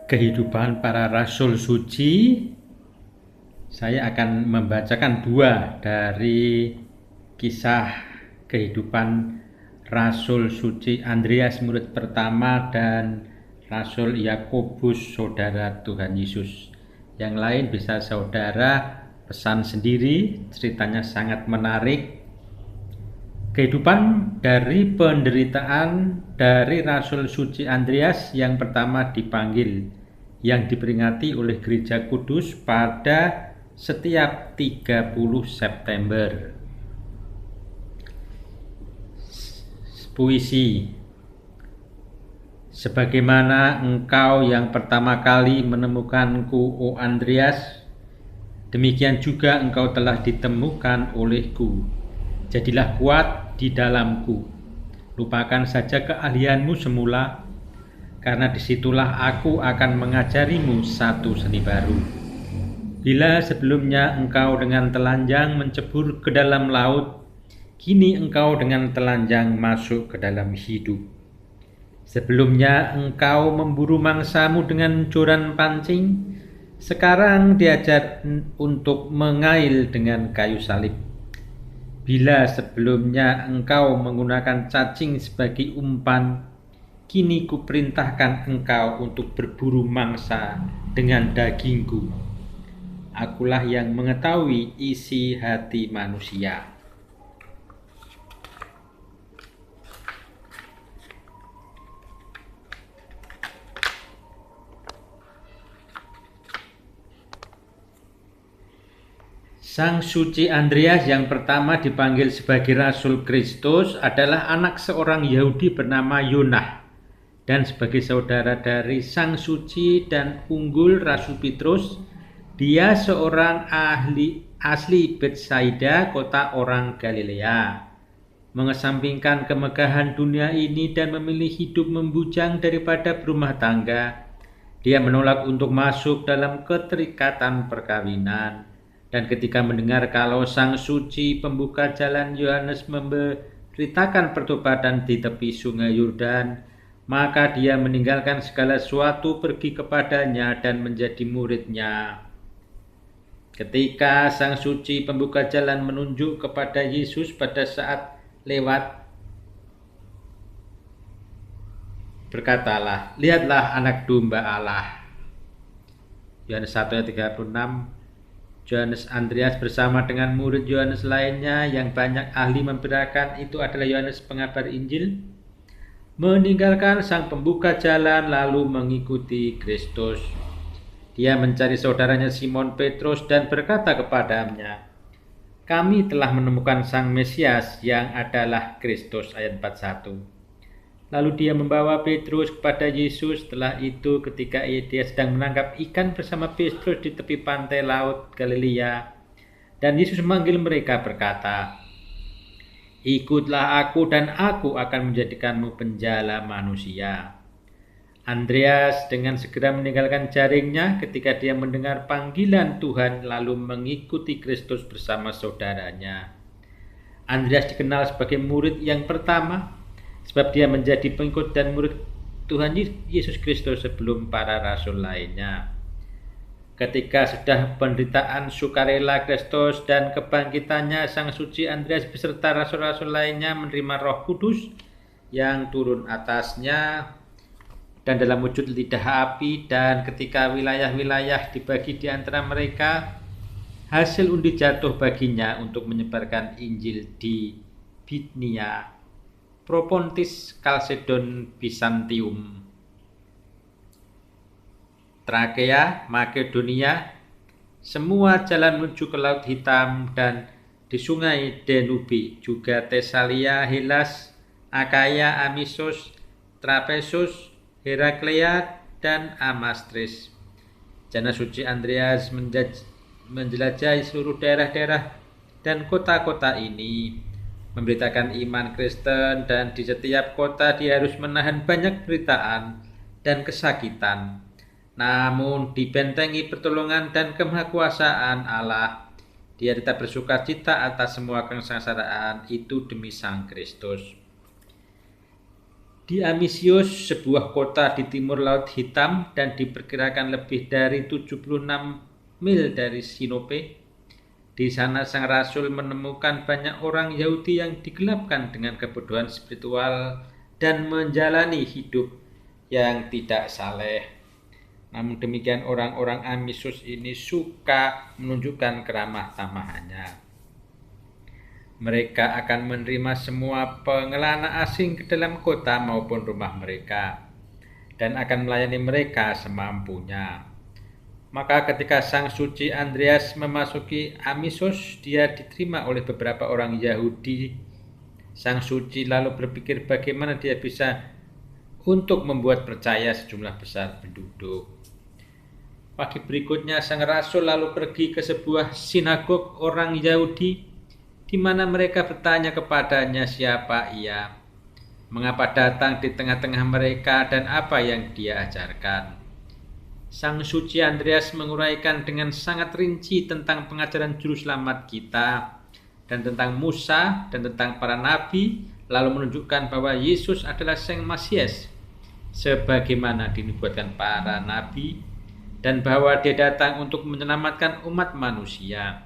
kehidupan para rasul suci. Saya akan membacakan dua dari kisah kehidupan Rasul Suci Andreas murid pertama dan Rasul Yakobus saudara Tuhan Yesus. Yang lain bisa saudara pesan sendiri, ceritanya sangat menarik. Kehidupan dari penderitaan dari Rasul Suci Andreas yang pertama dipanggil, yang diperingati oleh Gereja Kudus pada setiap 30 September. Puisi. Sebagaimana engkau yang pertama kali menemukanku, O Andreas, demikian juga engkau telah ditemukan olehku. Jadilah kuat di dalamku. Lupakan saja keahlianmu semula, karena disitulah aku akan mengajarimu satu seni baru. Bila sebelumnya engkau dengan telanjang mencebur ke dalam laut, kini engkau dengan telanjang masuk ke dalam hidup. Sebelumnya engkau memburu mangsamu dengan joran pancing, sekarang diajar untuk mengail dengan kayu salib. Bila sebelumnya engkau menggunakan cacing sebagai umpan, kini kuperintahkan engkau untuk berburu mangsa dengan dagingku. Akulah yang mengetahui isi hati manusia. Sang Suci Andreas yang pertama dipanggil sebagai Rasul Kristus adalah anak seorang Yahudi bernama Yonah, dan sebagai saudara dari Sang Suci dan unggul Rasul Petrus, dia seorang asli Betsaida, kota orang Galilea. Mengesampingkan kemegahan dunia ini dan memilih hidup membujang daripada berumah tangga, dia menolak untuk masuk dalam keterikatan perkawinan. Dan ketika mendengar kalau Sang Suci Pembuka Jalan Yohanes memberitakan pertobatan di tepi sungai Yordan, maka dia meninggalkan segala sesuatu, pergi kepadanya dan menjadi muridnya. Ketika Sang Suci Pembuka Jalan menunjuk kepada Yesus pada saat lewat, berkatalah, lihatlah anak domba Allah. Yohanes 1 ayat 36. Yohanes Andreas bersama dengan murid Yohanes lainnya yang banyak ahli memperkirakan itu adalah Yohanes pengabar Injil, meninggalkan Sang Pembuka Jalan lalu mengikuti Kristus. Dia mencari saudaranya Simon Petrus dan berkata kepadanya, kami telah menemukan Sang Mesias yang adalah Kristus, ayat 41. Lalu dia membawa Petrus kepada Yesus. Setelah itu ketika dia sedang menangkap ikan bersama Petrus di tepi pantai laut Galilea, dan Yesus memanggil mereka berkata, ikutlah aku dan aku akan menjadikanmu penjala manusia. Andreas dengan segera meninggalkan jaringnya ketika dia mendengar panggilan Tuhan lalu mengikuti Kristus bersama saudaranya. Andreas dikenal sebagai murid yang pertama sebab dia menjadi pengikut dan murid Tuhan Yesus Kristus sebelum para rasul lainnya. Ketika sudah penderitaan sukarela Kristus dan kebangkitannya, Sang Suci Andreas beserta rasul-rasul lainnya menerima Roh Kudus yang turun atasnya dan dalam wujud lidah api, dan ketika wilayah-wilayah dibagi di antara mereka, hasil undi jatuh baginya untuk menyebarkan Injil di Bitnia, Propontis, Kalsedon, Bizantium, Trakea, Makedonia, semua jalan menuju ke Laut Hitam dan di sungai Danube, juga Tesalia, Hellas, Akaya, Amisos, Trapesus, Heraklea, dan Amastris. Jana Suci Andreas menjelajahi seluruh daerah-daerah dan kota-kota ini, memberitakan iman Kristen, dan di setiap kota dia harus menahan banyak penderitaan dan kesakitan. Namun dibentengi pertolongan dan kemahakuasaan Allah, dia tetap bersukacita atas semua kesengsaraan itu demi Sang Kristus. Di Amisius, sebuah kota di timur Laut Hitam dan diperkirakan lebih dari 76 mil dari Sinope, di sana sang rasul menemukan banyak orang Yahudi yang digelapkan dengan kebodohan spiritual dan menjalani hidup yang tidak saleh. Namun demikian orang-orang Amisus ini suka menunjukkan keramah tamahannya. Mereka akan menerima semua pengelana asing ke dalam kota maupun rumah mereka dan akan melayani mereka semampunya. Maka ketika sang suci Andreas memasuki Amisos, dia diterima oleh beberapa orang Yahudi. Sang suci lalu berpikir bagaimana dia bisa untuk membuat percaya sejumlah besar penduduk. Pagi berikutnya sang rasul lalu pergi ke sebuah sinagog orang Yahudi, di mana mereka bertanya kepadanya siapa ia, mengapa datang di tengah-tengah mereka dan apa yang dia ajarkan. Sang suci Andreas menguraikan dengan sangat rinci tentang pengajaran juru selamat kita dan tentang Musa dan tentang para nabi, lalu menunjukkan bahwa Yesus adalah Sang Mesias sebagaimana dinubuatkan para nabi dan bahwa dia datang untuk menyelamatkan umat manusia.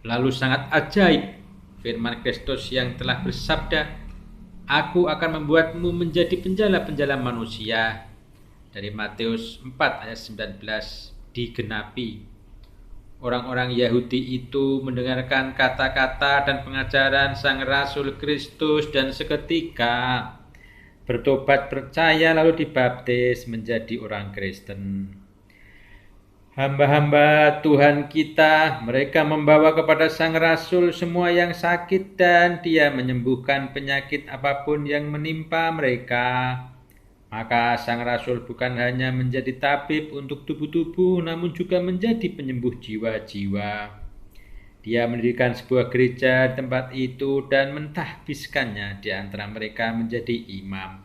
Lalu sangat ajaib firman Kristus yang telah bersabda, "Aku akan membuatmu menjadi penjala-penjala manusia." Dari Matius 4 ayat 19 digenapi. Orang-orang Yahudi itu mendengarkan kata-kata dan pengajaran sang Rasul Kristus dan seketika bertobat percaya lalu dibaptis menjadi orang Kristen. Hamba-hamba Tuhan kita, mereka membawa kepada sang Rasul semua yang sakit dan dia menyembuhkan penyakit apapun yang menimpa mereka. Maka sang Rasul bukan hanya menjadi tabib untuk tubuh-tubuh, namun juga menjadi penyembuh jiwa-jiwa. Dia mendirikan sebuah gereja di tempat itu dan mentahbiskannya di antara mereka menjadi imam.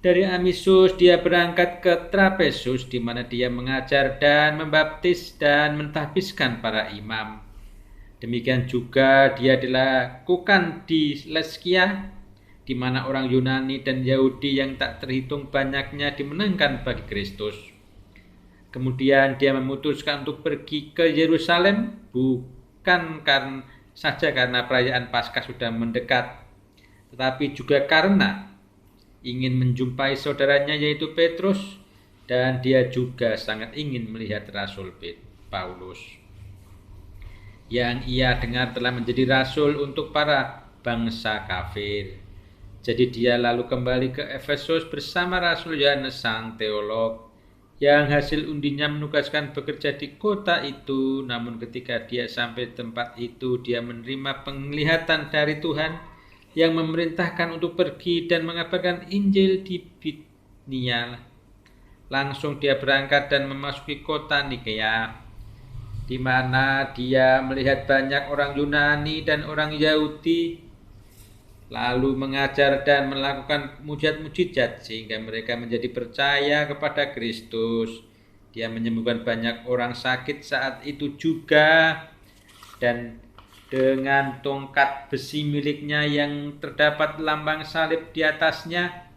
Dari Amisus dia berangkat ke Trapesus, di mana dia mengajar dan membaptis dan mentahbiskan para imam. Demikian juga dia dilakukan di Leskia, di mana orang Yunani dan Yahudi yang tak terhitung banyaknya dimenangkan bagi Kristus. Kemudian dia memutuskan untuk pergi ke Yerusalem, bukan saja karena perayaan Paskah sudah mendekat, tetapi juga karena ingin menjumpai saudaranya yaitu Petrus, dan dia juga sangat ingin melihat Rasul Paulus, yang ia dengar telah menjadi rasul untuk para bangsa kafir. Jadi dia lalu kembali ke Efesus bersama Rasul Yohanes sang teolog, yang hasil undinya menugaskan bekerja di kota itu. Namun ketika dia sampai tempat itu, dia menerima penglihatan dari Tuhan yang memerintahkan untuk pergi dan mengabarkan Injil di Bitnia. Langsung dia berangkat dan memasuki kota Nikea, di mana dia melihat banyak orang Yunani dan orang Yahudi, lalu mengajar dan melakukan mujizat-mujizat sehingga mereka menjadi percaya kepada Kristus. Dia menyembuhkan banyak orang sakit saat itu juga, dan dengan tongkat besi miliknya yang terdapat lambang salib di atasnya,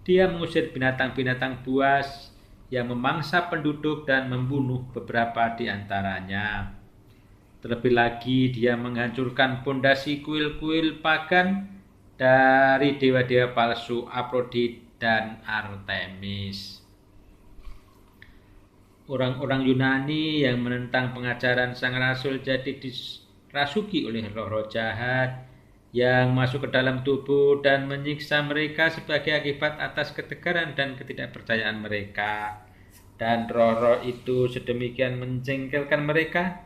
dia mengusir binatang-binatang buas yang memangsa penduduk dan membunuh beberapa di antaranya. Terlebih lagi dia menghancurkan pondasi kuil-kuil pagan dari dewa-dewa palsu Afrodit dan Artemis. Orang-orang Yunani yang menentang pengajaran sang rasul jadi dirasuki oleh roh-roh jahat yang masuk ke dalam tubuh dan menyiksa mereka sebagai akibat atas ketegaran dan ketidakpercayaan mereka. Dan roh-roh itu sedemikian menjengkelkan mereka,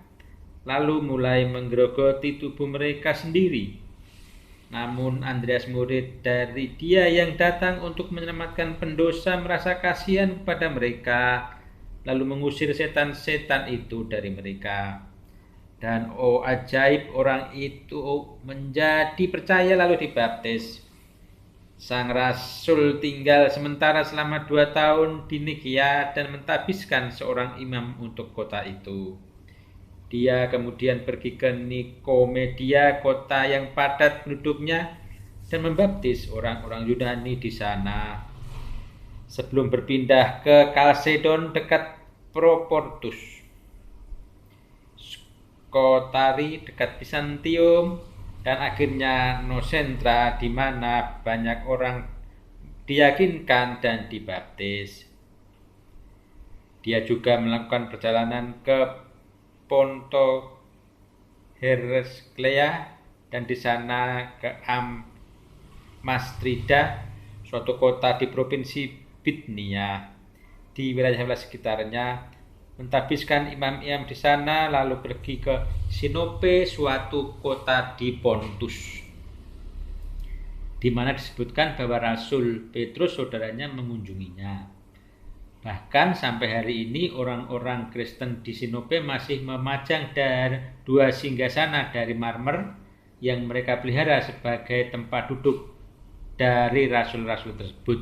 lalu mulai menggerogoti tubuh mereka sendiri. Namun Andreas, murid dari dia yang datang untuk menyelamatkan pendosa, merasa kasihan kepada mereka, lalu mengusir setan-setan itu dari mereka. Dan oh ajaib, orang itu menjadi percaya lalu dibaptis. Sang rasul tinggal sementara selama 2 tahun di Nikea dan mentahbiskan seorang imam untuk kota itu. Dia kemudian pergi ke Nikomedia, kota yang padat penduduknya, dan membaptis orang-orang Yunani di sana. Sebelum berpindah ke Kalsedon dekat Proportus, Skotari dekat Bizantium, dan akhirnya Nosentra di mana banyak orang diyakinkan dan dibaptis. Dia juga melakukan perjalanan ke Ponto Heresklea dan di sana ke Amastrida, suatu kota di provinsi Bithynia di wilayah sekitarnya, mentahbiskan imam-imam di sana, lalu pergi ke Sinope, suatu kota di Pontus, di mana disebutkan bahwa Rasul Petrus saudaranya mengunjunginya. Bahkan sampai hari ini orang-orang Kristen di Sinope masih memajang 2 singgasana dari marmer yang mereka pelihara sebagai tempat duduk dari rasul-rasul tersebut.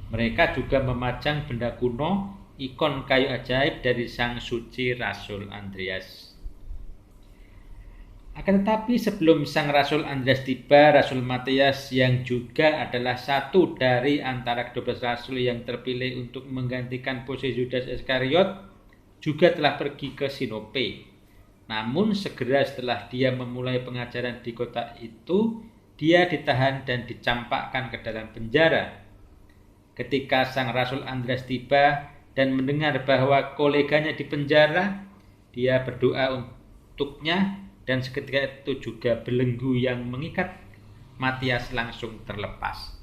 Mereka juga memajang benda kuno, ikon kayu ajaib dari sang suci Rasul Andreas. Akan tetapi sebelum sang Rasul Andreas tiba, Rasul Matias yang juga adalah satu dari antara 12 rasul yang terpilih untuk menggantikan posisi Yudas Iskariot, juga telah pergi ke Sinope. Namun segera setelah dia memulai pengajaran di kota itu, dia ditahan dan dicampakkan ke dalam penjara. Ketika sang Rasul Andreas tiba dan mendengar bahwa koleganya di penjara, dia berdoa untuknya, dan seketika itu juga belenggu yang mengikat Matias langsung terlepas.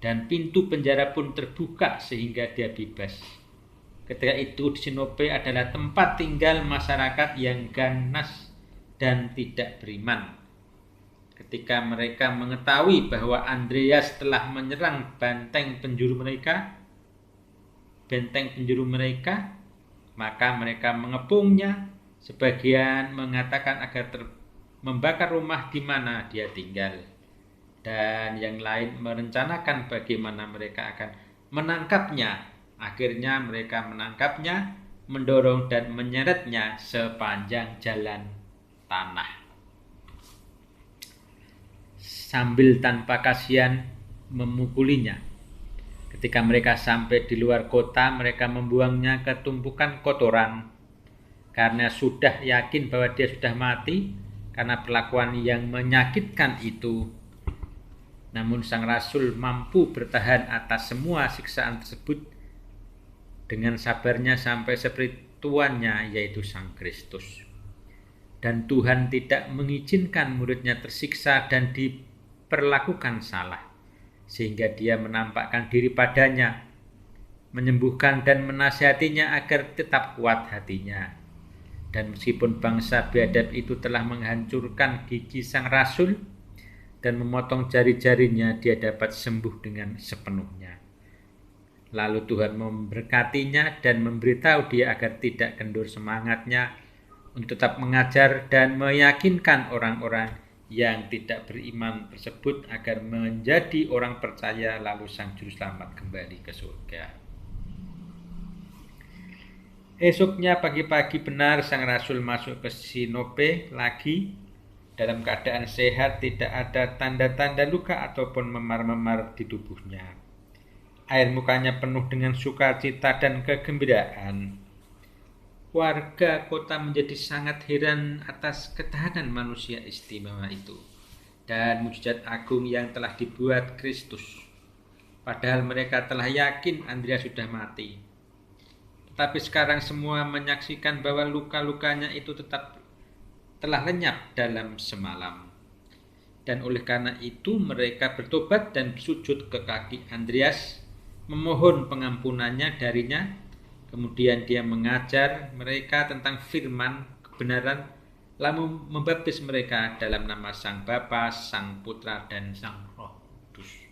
Dan pintu penjara pun terbuka sehingga dia bebas. Ketika itu di Sinope adalah tempat tinggal masyarakat yang ganas dan tidak beriman. Ketika mereka mengetahui bahwa Andreas telah menyerang benteng penjuru mereka, maka mereka mengepungnya. Sebagian mengatakan agar membakar rumah di mana dia tinggal, dan yang lain merencanakan bagaimana mereka akan menangkapnya. Akhirnya mereka menangkapnya, mendorong dan menyeretnya sepanjang jalan tanah, sambil tanpa kasihan memukulinya. Ketika mereka sampai di luar kota, mereka membuangnya ke tumpukan kotoran karena sudah yakin bahwa dia sudah mati karena perlakuan yang menyakitkan itu. Namun sang rasul mampu bertahan atas semua siksaan tersebut dengan sabarnya sampai seperti tuannya, yaitu Sang Kristus. Dan Tuhan tidak mengizinkan muridnya tersiksa dan diperlakukan salah, sehingga dia menampakkan diri padanya, menyembuhkan dan menasihatinya agar tetap kuat hatinya. Dan meskipun bangsa biadab itu telah menghancurkan gigi sang rasul dan memotong jari-jarinya, dia dapat sembuh dengan sepenuhnya. Lalu Tuhan memberkatinya dan memberitahu dia agar tidak kendur semangatnya untuk tetap mengajar dan meyakinkan orang-orang yang tidak beriman tersebut agar menjadi orang percaya, lalu sang juru selamat kembali ke surga. Esoknya pagi-pagi benar sang rasul masuk ke Sinope lagi dalam keadaan sehat, tidak ada tanda-tanda luka ataupun memar-memar di tubuhnya. Air mukanya penuh dengan sukacita dan kegembiraan. Warga kota menjadi sangat heran atas ketahanan manusia istimewa itu dan mujizat agung yang telah dibuat Kristus. Padahal mereka telah yakin Andreas sudah mati. Tapi sekarang semua menyaksikan bahwa luka-lukanya itu telah lenyap dalam semalam. Dan oleh karena itu mereka bertobat dan bersujud ke kaki Andreas, memohon pengampunannya darinya. Kemudian dia mengajar mereka tentang firman kebenaran, lalu membaptis mereka dalam nama Sang Bapa, Sang Putra, dan Sang Roh Kudus.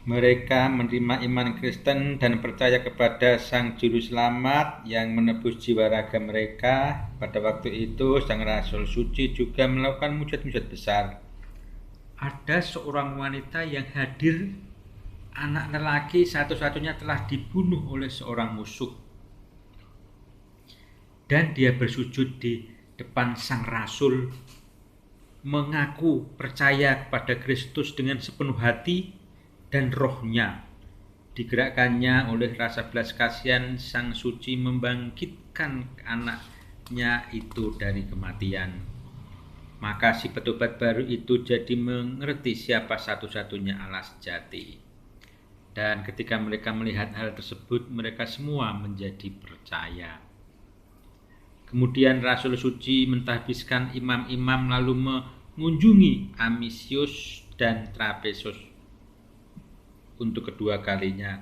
Mereka menerima iman Kristen dan percaya kepada Sang Juru Selamat yang menebus jiwa raga mereka. Pada waktu itu Sang Rasul Suci juga melakukan mujizat-mujizat besar. Ada seorang wanita yang hadir, anak lelaki satu-satunya telah dibunuh oleh seorang musuh. dan dia bersujud di depan sang rasul, mengaku percaya kepada Kristus dengan sepenuh hati dan rohnya. Digerakkannya oleh rasa belas kasihan, Sang Suci membangkitkan anaknya itu dari kematian. Maka si petobat baru itu jadi mengerti siapa satu-satunya Allah sejati. Dan ketika mereka melihat hal tersebut, mereka semua menjadi percaya. Kemudian Rasul Suci mentahbiskan imam-imam lalu mengunjungi Amisius dan Trapesus untuk kedua kalinya,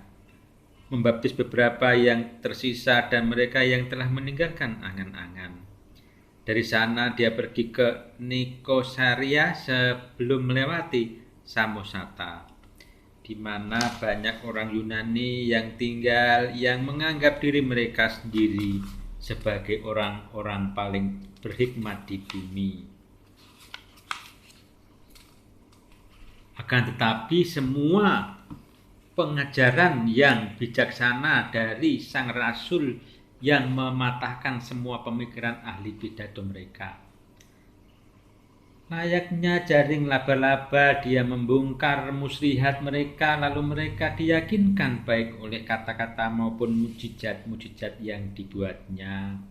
membaptis beberapa yang tersisa dan mereka yang telah meninggalkan angan-angan. Dari sana dia pergi ke Nikosaria sebelum melewati Samosata, di mana banyak orang Yunani yang tinggal yang menganggap diri mereka sendiri sebagai orang-orang paling berhikmat di bumi. Akan tetapi semua pengajaran yang bijaksana dari sang rasul yang mematahkan semua pemikiran ahli pidato mereka. Layaknya jaring laba-laba, dia membongkar muslihat mereka, lalu mereka diyakinkan baik oleh kata-kata maupun mujizat-mujizat yang dibuatnya.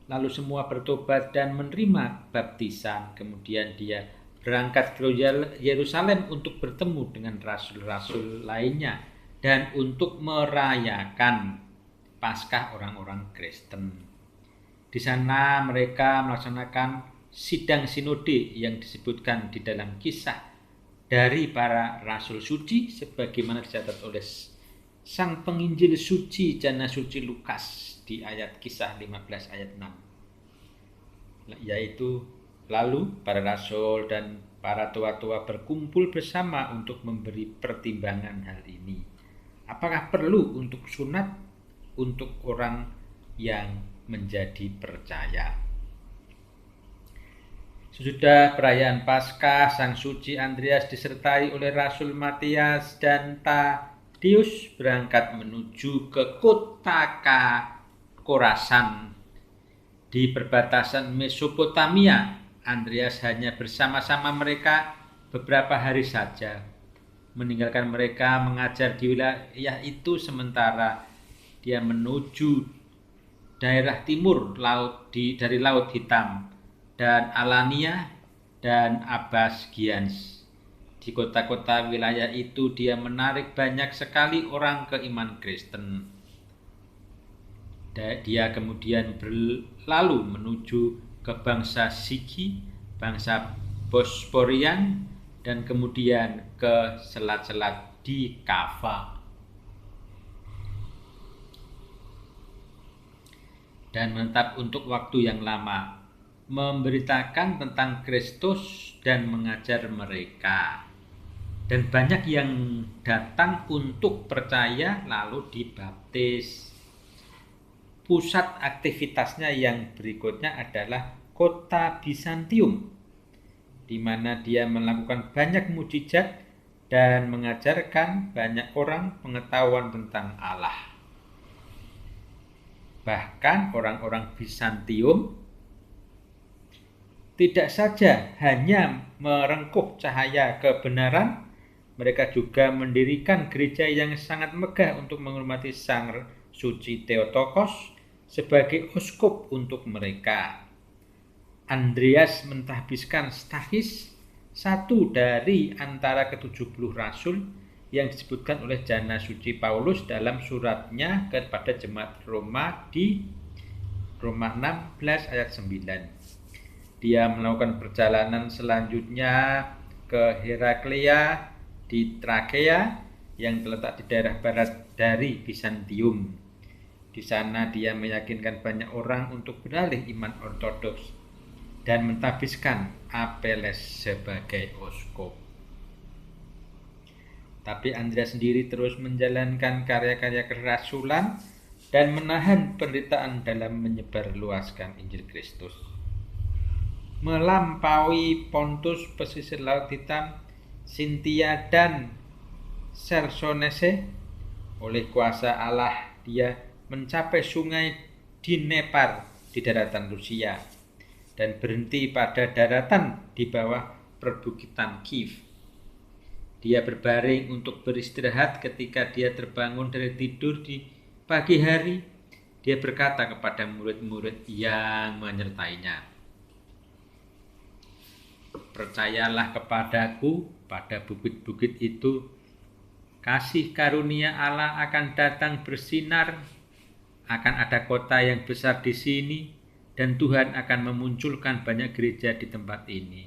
Lalu semua bertobat dan menerima baptisan. Kemudian dia berangkat ke Yerusalem untuk bertemu dengan rasul-rasul lainnya dan untuk merayakan Paskah orang-orang Kristen. Di sana mereka melaksanakan sidang sinode yang disebutkan di dalam kisah dari para rasul suci sebagaimana dicatat oleh sang penginjil suci Jana Suci Lukas di ayat kisah 15 ayat 6, yaitu lalu para rasul dan para tua-tua berkumpul bersama untuk memberi pertimbangan hal ini. Apakah perlu untuk sunat untuk orang yang menjadi percaya? Sesudah perayaan Paskah, Sang Suci Andreas disertai oleh Rasul Matias dan Tadeus berangkat menuju ke kota Korasan di perbatasan Mesopotamia. Andreas hanya bersama-sama mereka beberapa hari saja, meninggalkan mereka mengajar di wilayah itu sementara dia menuju daerah timur dari Laut Hitam dan Alania dan Abasgians. Di kota-kota wilayah itu dia menarik banyak sekali orang ke iman Kristen. Dia kemudian berlalu menuju ke bangsa Siki, bangsa Bosporian, dan kemudian ke selat-selat di Kava. Dan menetap untuk waktu yang lama, memberitakan tentang Kristus dan mengajar mereka. Dan banyak yang datang untuk percaya lalu dibaptis. Pusat aktivitasnya yang berikutnya adalah kota Bizantium, di mana dia melakukan banyak mujizat dan mengajarkan banyak orang pengetahuan tentang Allah. Bahkan orang-orang Bizantium tidak saja hanya merengkuh cahaya kebenaran, mereka juga mendirikan gereja yang sangat megah untuk menghormati Sang Suci Theotokos sebagai uskup untuk mereka. Andreas mentahbiskan Stachys, satu dari antara ke-70 rasul yang disebutkan oleh Jana Suci Paulus dalam suratnya kepada jemaat Roma di Roma 16 ayat 9. Dia melakukan perjalanan selanjutnya ke Heraklea di Trakea yang terletak di daerah barat dari Bizantium. Di sana dia meyakinkan banyak orang untuk beralih iman ortodoks dan mentahbiskan Apeles sebagai uskup. Tapi Andreas sendiri terus menjalankan karya-karya kerasulan dan menahan penderitaan dalam menyebarluaskan Injil Kristus. Melampaui Pontus, pesisir Laut Hitam, Sintia dan Chersonese, oleh kuasa Allah dia mencapai sungai Dnepr di daratan Rusia dan berhenti pada daratan di bawah perbukitan Kiev. Dia berbaring untuk beristirahat. Ketika dia terbangun dari tidur di pagi hari, dia berkata kepada murid-murid yang menyertainya, "Percayalah kepadaku, pada bukit-bukit itu kasih karunia Allah akan datang bersinar, akan ada kota yang besar di sini, dan Tuhan akan memunculkan banyak gereja di tempat ini,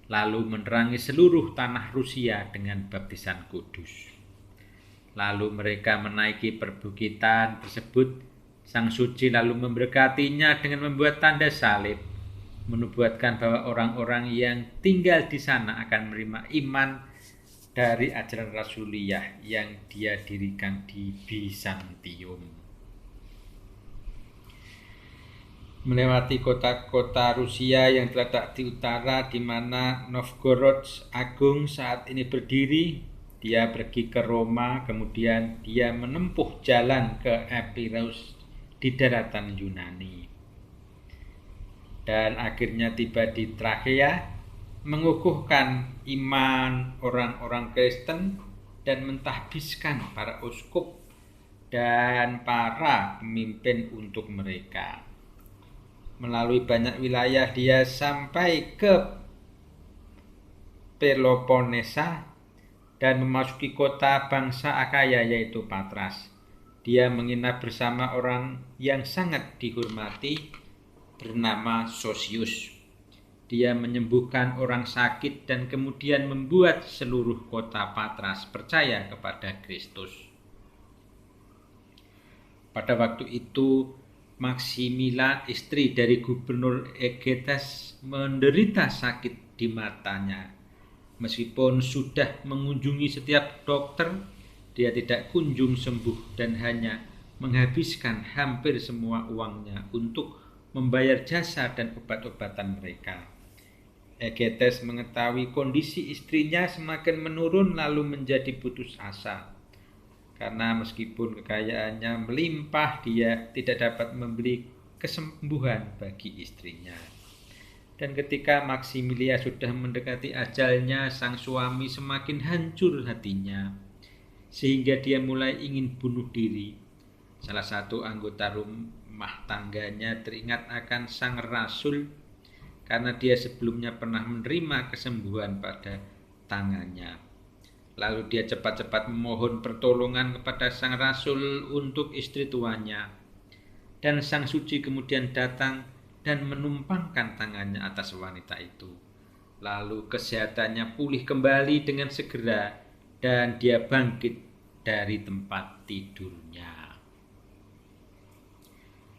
lalu menerangi seluruh tanah Rusia dengan baptisan kudus." Lalu mereka menaiki perbukitan tersebut. Sang Suci lalu memberkatinya dengan membuat tanda salib, menubuatkan bahwa orang-orang yang tinggal di sana akan menerima iman dari ajaran Rasuliyah yang dia dirikan di Bizantium. Melewati kota-kota Rusia yang terletak di utara, di mana Novgorod Agung saat ini berdiri, dia pergi ke Roma, kemudian dia menempuh jalan ke Epirus di daratan Yunani, dan akhirnya tiba di Trakea, mengukuhkan iman orang-orang Kristen dan mentahbiskan para uskup dan para pemimpin untuk mereka. Melalui banyak wilayah dia sampai ke Peloponnesa dan memasuki kota bangsa Akaya yaitu Patras. Dia menginap bersama orang yang sangat dihormati bernama Sosius. Dia menyembuhkan orang sakit dan kemudian membuat seluruh kota Patras percaya kepada Kristus. Pada waktu itu, Maximila, istri dari gubernur Egetes, menderita sakit di matanya. Meskipun sudah mengunjungi setiap dokter, dia tidak kunjung sembuh dan hanya menghabiskan hampir semua uangnya untuk membayar jasa dan obat-obatan mereka. Egetes mengetahui kondisi istrinya semakin menurun lalu menjadi putus asa. Karena meskipun kekayaannya melimpah, dia tidak dapat memberi kesembuhan bagi istrinya. Dan ketika Maximilia sudah mendekati ajalnya, sang suami semakin hancur hatinya, sehingga dia mulai ingin bunuh diri. Salah satu anggota rumah tangganya teringat akan sang rasul, karena dia sebelumnya pernah menerima kesembuhan pada tangannya. Lalu dia cepat-cepat memohon pertolongan kepada sang rasul untuk istri tuanya. Dan sang suci kemudian datang dan menumpangkan tangannya atas wanita itu. Lalu kesehatannya pulih kembali dengan segera dan dia bangkit dari tempat tidurnya.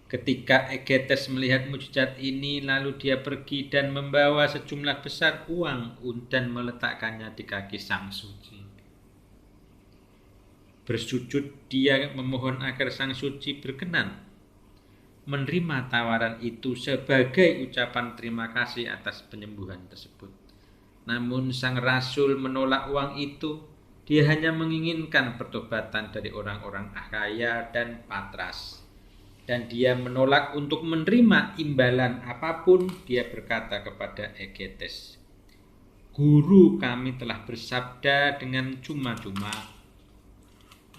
Ketika Egetes melihat mujizat ini, lalu dia pergi dan membawa sejumlah besar uang dan meletakkannya di kaki sang suci. Bersujud dia memohon agar sang suci berkenan menerima tawaran itu sebagai ucapan terima kasih atas penyembuhan tersebut. Namun sang rasul menolak uang itu. Dia hanya menginginkan pertobatan dari orang-orang Akhaya dan Patras. Dan dia menolak untuk menerima imbalan apapun. Dia berkata kepada Egetes, "Guru kami telah bersabda dengan cuma-cuma.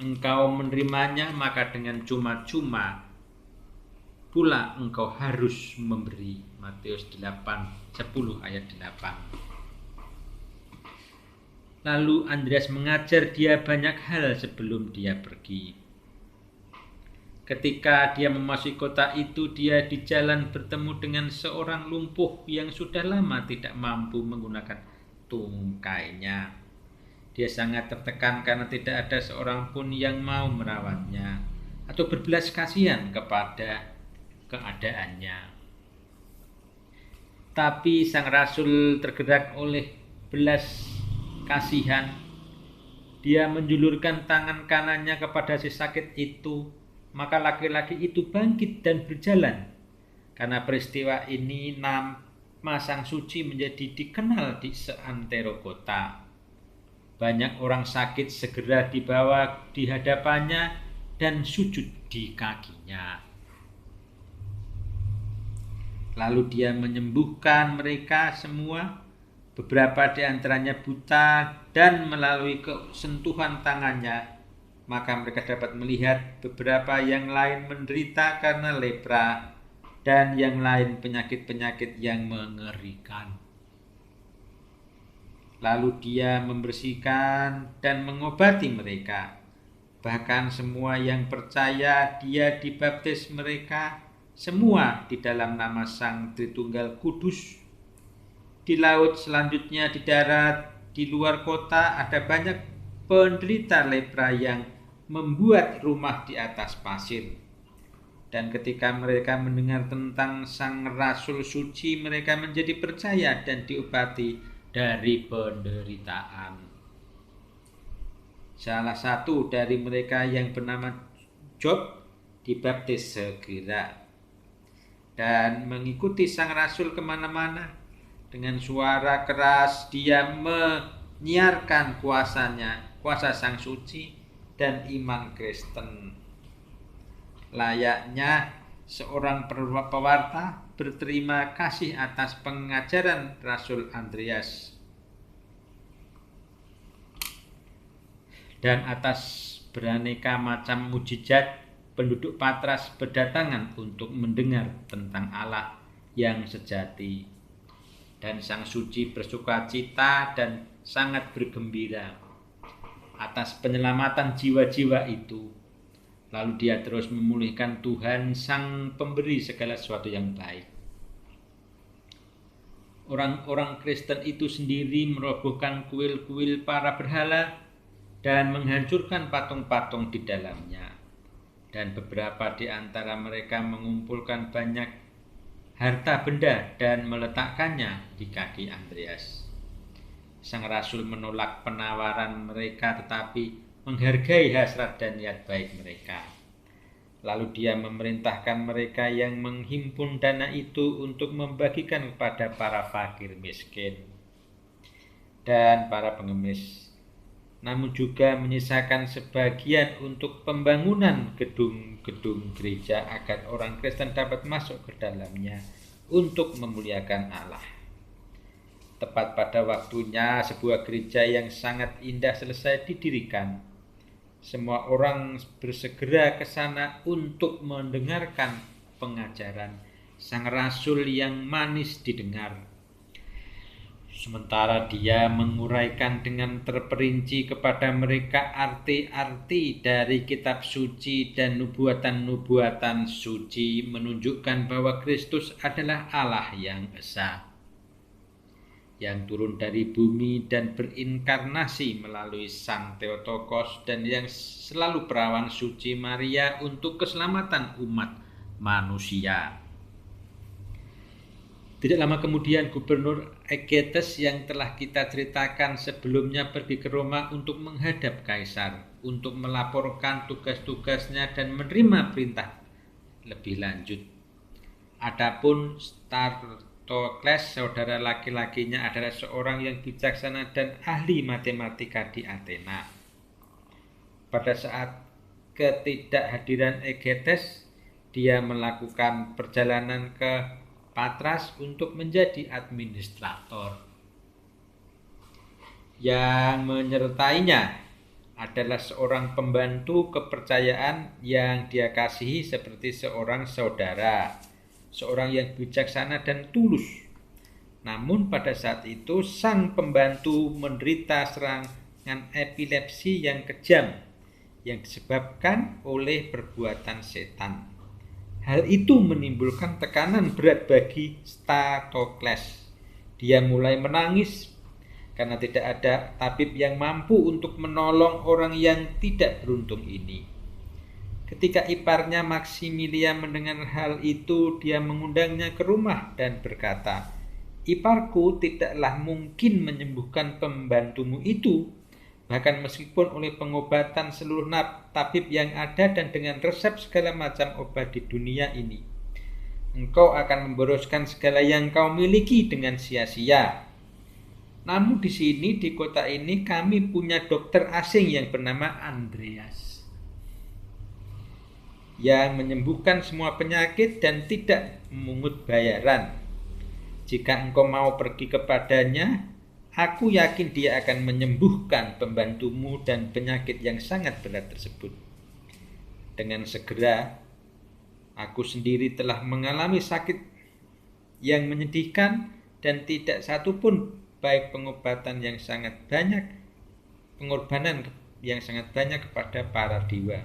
Engkau menerimanya, maka dengan cuma-cuma pula engkau harus memberi." Matius 8:10 ayat 8. Lalu Andreas mengajar dia banyak hal sebelum dia pergi. Ketika dia memasuki kota itu, dia di jalan bertemu dengan seorang lumpuh yang sudah lama tidak mampu menggunakan tungkainya. Dia sangat tertekan karena tidak ada seorang pun yang mau merawatnya atau berbelas kasihan kepada keadaannya. Tapi sang rasul tergerak oleh belas kasihan. Dia menjulurkan tangan kanannya kepada si sakit itu. Maka laki-laki itu bangkit dan berjalan. Karena peristiwa ini, nama sang suci menjadi dikenal di seantero kota. Banyak orang sakit segera dibawa di hadapannya dan sujud di kakinya. Lalu dia menyembuhkan mereka semua, beberapa di antaranya buta, dan melalui sentuhan tangannya, maka mereka dapat melihat. Beberapa yang lain menderita karena lepra, dan yang lain penyakit-penyakit yang mengerikan. Lalu dia membersihkan dan mengobati mereka. Bahkan semua yang percaya, dia dibaptis mereka semua di dalam nama Sang Tritunggal Kudus. Di laut, selanjutnya di darat, di luar kota, ada banyak penderita lepra yang membuat rumah di atas pasir. Dan ketika mereka mendengar tentang Sang Rasul Suci, mereka menjadi percaya dan diobati dari penderitaan. Salah satu dari mereka yang bernama Job dibaptis segera dan mengikuti Sang Rasul kemana-mana. Dengan suara keras dia menyiarkan kuasa Sang Suci dan iman Kristen. Layaknya seorang pewarta berterima kasih atas pengajaran Rasul Andreas dan atas beraneka macam mujizat. Penduduk Patras berdatangan untuk mendengar tentang Allah yang sejati, dan Sang Suci bersukacita dan sangat bergembira atas penyelamatan jiwa-jiwa itu. Lalu dia terus memulihkan Tuhan, Sang Pemberi segala sesuatu yang baik. Orang-orang Kristen itu sendiri merobohkan kuil-kuil para berhala dan menghancurkan patung-patung di dalamnya. Dan beberapa di antara mereka mengumpulkan banyak harta benda dan meletakkannya di kaki Andreas. Sang Rasul menolak penawaran mereka, tetapi menghargai hasrat dan niat baik mereka. Lalu dia memerintahkan mereka yang menghimpun dana itu untuk membagikan kepada para fakir miskin dan para pengemis, namun juga menyisakan sebagian untuk pembangunan gedung-gedung gereja agar orang Kristen dapat masuk ke dalamnya untuk memuliakan Allah. Tepat pada waktunya, sebuah gereja yang sangat indah selesai didirikan. Semua orang bersegera ke sana untuk mendengarkan pengajaran Sang Rasul yang manis didengar. Sementara dia menguraikan dengan terperinci kepada mereka arti-arti dari kitab suci dan nubuatan-nubuatan suci, menunjukkan bahwa Kristus adalah Allah yang esa, yang turun dari bumi dan berinkarnasi melalui Sang Theotokos, dan yang selalu perawan suci Maria untuk keselamatan umat manusia. Tidak lama kemudian Gubernur Egetes yang telah kita ceritakan sebelumnya pergi ke Roma untuk menghadap Kaisar, untuk melaporkan tugas-tugasnya dan menerima perintah lebih lanjut. Adapun Statokles, saudara laki-lakinya, adalah seorang yang bijaksana dan ahli matematika di Athena. Pada saat ketidakhadiran Egetes, dia melakukan perjalanan ke Patras untuk menjadi administrator. Yang menyertainya adalah seorang pembantu kepercayaan yang dia kasihi seperti seorang saudara, seorang yang bijaksana dan tulus. Namun pada saat itu sang pembantu menderita serangan epilepsi yang kejam yang disebabkan oleh perbuatan setan. Hal itu menimbulkan tekanan berat bagi Statokles. Dia mulai menangis karena tidak ada tabib yang mampu untuk menolong orang yang tidak beruntung ini. Ketika iparnya Maximilian mendengar hal itu, dia mengundangnya ke rumah dan berkata, "Iparku tidaklah mungkin menyembuhkan pembantumu itu, bahkan meskipun oleh pengobatan seluruh tabib yang ada dan dengan resep segala macam obat di dunia ini. Engkau akan memboroskan segala yang kau miliki dengan sia-sia. Namun di sini, di kota ini, kami punya dokter asing yang bernama Andreas. yang menyembuhkan semua penyakit dan tidak memungut bayaran. Jika engkau mau pergi kepadanya, aku yakin dia akan menyembuhkan pembantumu dan penyakit yang sangat berat tersebut. Dengan segera, aku sendiri telah mengalami sakit yang menyedihkan dan tidak satu pun, baik pengorbanan yang sangat banyak kepada para dewa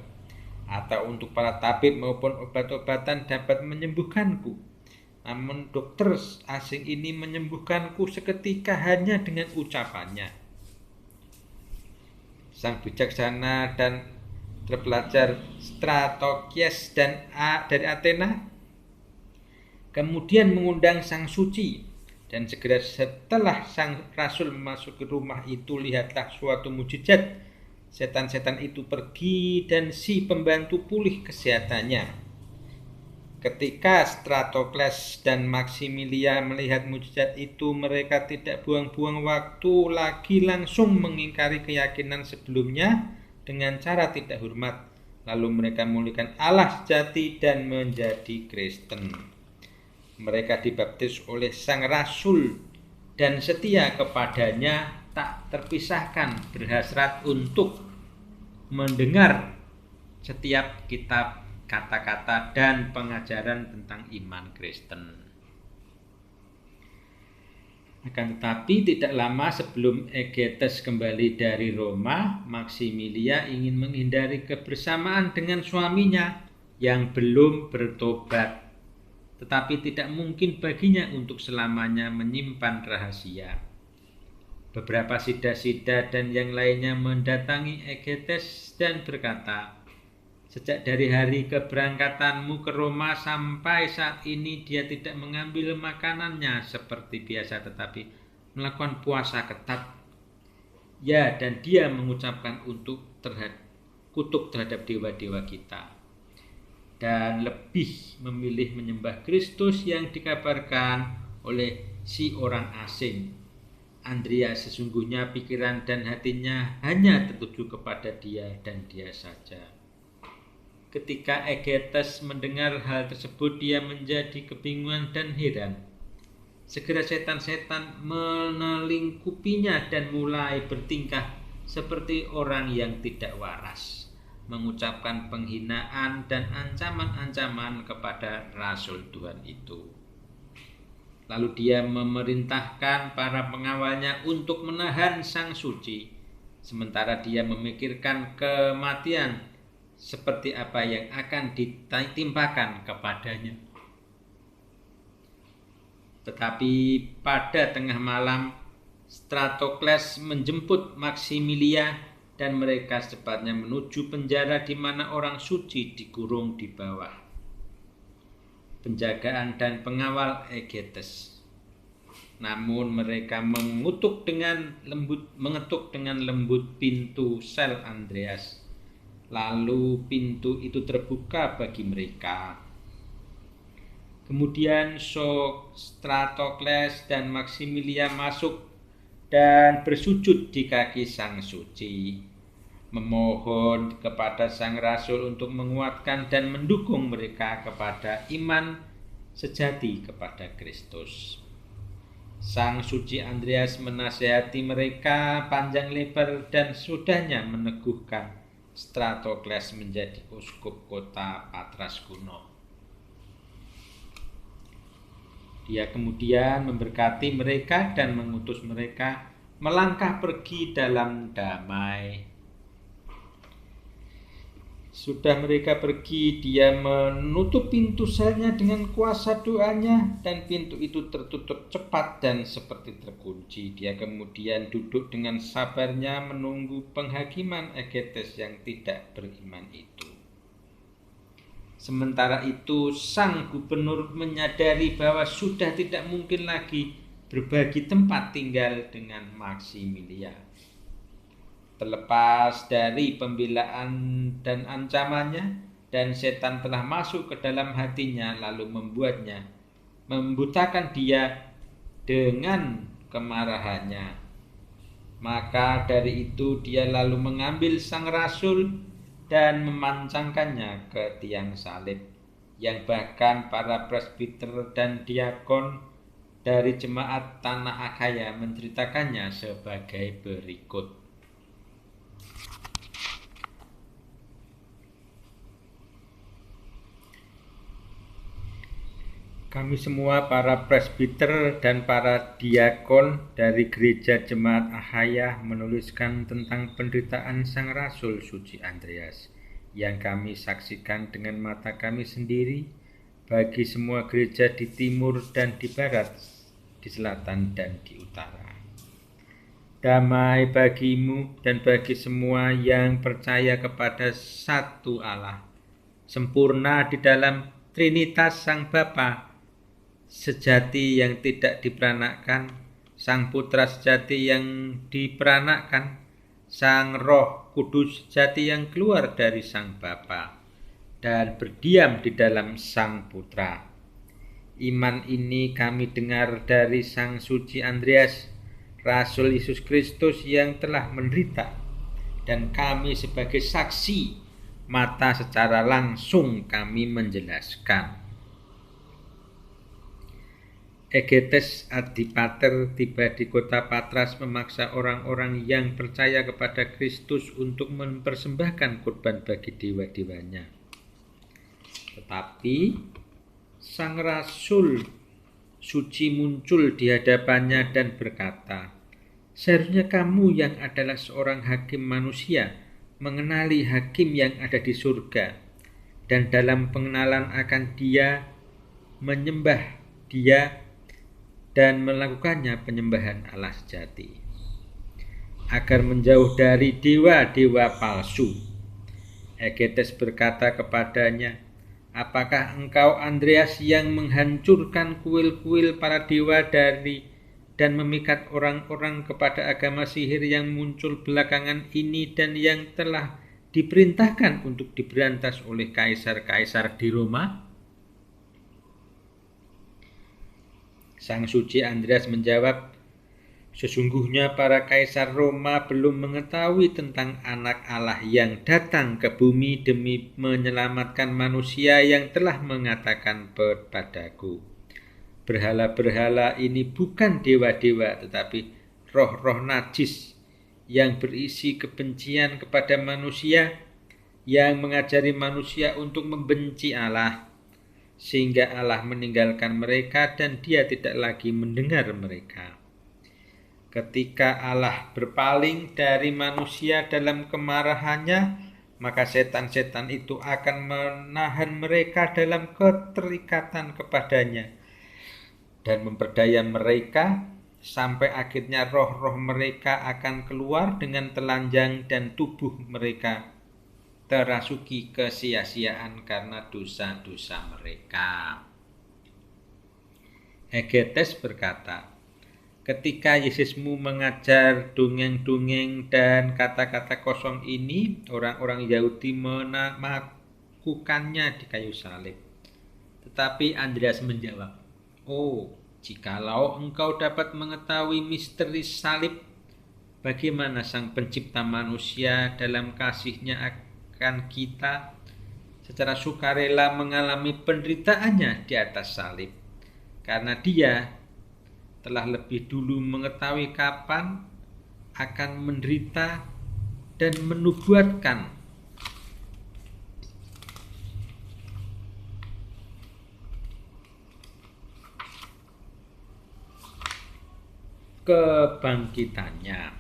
atau untuk para tabib maupun obat-obatan dapat menyembuhkanku. Namun dokter asing ini menyembuhkanku seketika hanya dengan ucapannya. Sang bijaksana dan terpelajar Stratokies dari Athena kemudian mengundang sang suci, dan segera setelah sang rasul memasuki rumah itu, lihatlah suatu mujizat. Setan-setan itu pergi dan si pembantu pulih kesehatannya. Ketika Stratokles dan Maximilia melihat mujizat itu, mereka tidak buang-buang waktu lagi, langsung mengingkari keyakinan sebelumnya dengan cara tidak hormat. Lalu mereka memulihkan Allah sejati dan menjadi Kristen. Mereka dibaptis oleh sang rasul dan setia kepadanya, tak terpisahkan, berhasrat untuk mendengar setiap kitab, kata-kata, dan pengajaran tentang iman Kristen. Akan tetapi tidak lama sebelum Egetes kembali dari Roma, Maximilia ingin menghindari kebersamaan dengan suaminya yang belum bertobat. Tetapi tidak mungkin baginya untuk selamanya menyimpan rahasia. Beberapa sida-sida dan yang lainnya mendatangi Egetes dan berkata, "Sejak dari hari keberangkatanmu ke Roma sampai saat ini dia tidak mengambil makanannya seperti biasa, tetapi melakukan puasa ketat. Ya, dan dia mengucapkan kutuk terhadap dewa-dewa kita, dan lebih memilih menyembah Kristus yang dikabarkan oleh si orang asing. Andreas sesungguhnya pikiran dan hatinya hanya tertuju kepada dia dan dia saja." Ketika Egetes mendengar hal tersebut, dia menjadi kebingungan dan heran. Segera setan-setan menelingkupinya dan mulai bertingkah seperti orang yang tidak waras, mengucapkan penghinaan dan ancaman-ancaman kepada Rasul Tuhan itu. Lalu dia memerintahkan para pengawalnya untuk menahan sang suci, sementara dia memikirkan kematian seperti apa yang akan ditimpakan kepadanya. Tetapi pada tengah malam, Stratokles menjemput Maximilia dan mereka secepatnya menuju penjara di mana orang suci dikurung di bawah penjagaan dan pengawal Egetes. Namun mereka mengetuk dengan lembut pintu sel Andreas. Lalu pintu itu terbuka bagi mereka. Kemudian Stratokles dan Maximilia masuk dan bersujud di kaki sang suci, memohon kepada sang rasul untuk menguatkan dan mendukung mereka kepada iman sejati kepada Kristus. Sang suci Andreas menasihati mereka panjang lebar dan sudahnya meneguhkan Stratokles menjadi uskup kota Patras kuno. Dia kemudian memberkati mereka dan mengutus mereka melangkah pergi dalam damai. Sudah mereka pergi, dia menutup pintu selnya dengan kuasa doanya, dan pintu itu tertutup cepat dan seperti terkunci. Dia kemudian duduk dengan sabarnya menunggu penghakiman Egetes yang tidak beriman itu. Sementara itu, sang gubernur menyadari bahwa sudah tidak mungkin lagi berbagi tempat tinggal dengan Maximilia. Terlepas dari pembelaan dan ancamannya, dan setan telah masuk ke dalam hatinya lalu membutakan dia dengan kemarahannya. Maka dari itu dia lalu mengambil sang rasul dan memancangkannya ke tiang salib, yang bahkan para presbiter dan diakon dari jemaat tanah Akhaya menceritakannya sebagai berikut. Kami semua para presbiter dan para diakon dari gereja jemaat Akhaya menuliskan tentang penderitaan Sang Rasul Suci Andreas yang kami saksikan dengan mata kami sendiri bagi semua gereja di timur dan di barat, di selatan dan di utara. Damai bagimu dan bagi semua yang percaya kepada satu Allah, sempurna di dalam Trinitas Sang Bapa sejati yang tidak diperanakkan, Sang Putra sejati yang diperanakkan, Sang Roh Kudus sejati yang keluar dari Sang Bapa dan berdiam di dalam Sang Putra. Iman ini kami dengar dari Sang Suci Andreas, Rasul Yesus Kristus yang telah menderita, dan kami sebagai saksi mata secara langsung kami menjelaskan. Egetes Adipater tiba di kota Patras memaksa orang-orang yang percaya kepada Kristus untuk mempersembahkan kurban bagi dewa-dewanya. Tetapi Sang Rasul Suci muncul di hadapannya dan berkata, "Seharusnya kamu yang adalah seorang hakim manusia mengenali hakim yang ada di surga, dan dalam pengenalan akan Dia menyembah Dia dan melakukannya penyembahan Allah sejati, agar menjauh dari dewa-dewa palsu." Egetes berkata kepadanya, "Apakah engkau Andreas yang menghancurkan kuil-kuil para dewa dan memikat orang-orang kepada agama sihir yang muncul belakangan ini dan yang telah diperintahkan untuk diberantas oleh kaisar-kaisar di Roma?" Sang Suci Andreas menjawab, "Sesungguhnya para kaisar Roma belum mengetahui tentang anak Allah yang datang ke bumi demi menyelamatkan manusia yang telah mengatakan kepadaku, berhala-berhala ini bukan dewa-dewa tetapi roh-roh najis yang berisi kebencian kepada manusia, yang mengajari manusia untuk membenci Allah, sehingga Allah meninggalkan mereka dan Dia tidak lagi mendengar mereka. Ketika Allah berpaling dari manusia dalam kemarahannya, maka setan-setan itu akan menahan mereka dalam keterikatan kepadanya dan memperdaya mereka sampai akhirnya roh-roh mereka akan keluar dengan telanjang dan tubuh mereka terasuki kesia-siaan karena dosa-dosa mereka. Egetes berkata, "Ketika Yesusmu mengajar dongeng-dongeng dan kata-kata kosong ini, orang-orang Yahudi melakukannya di kayu salib." Tetapi Andreas menjawab, "Oh, jikalau engkau dapat mengetahui misteri salib, bagaimana Sang Pencipta manusia dalam kasih-Nya akan kita secara sukarela mengalami penderitaannya di atas salib, karena Dia telah lebih dulu mengetahui kapan akan menderita dan menubuatkan kebangkitannya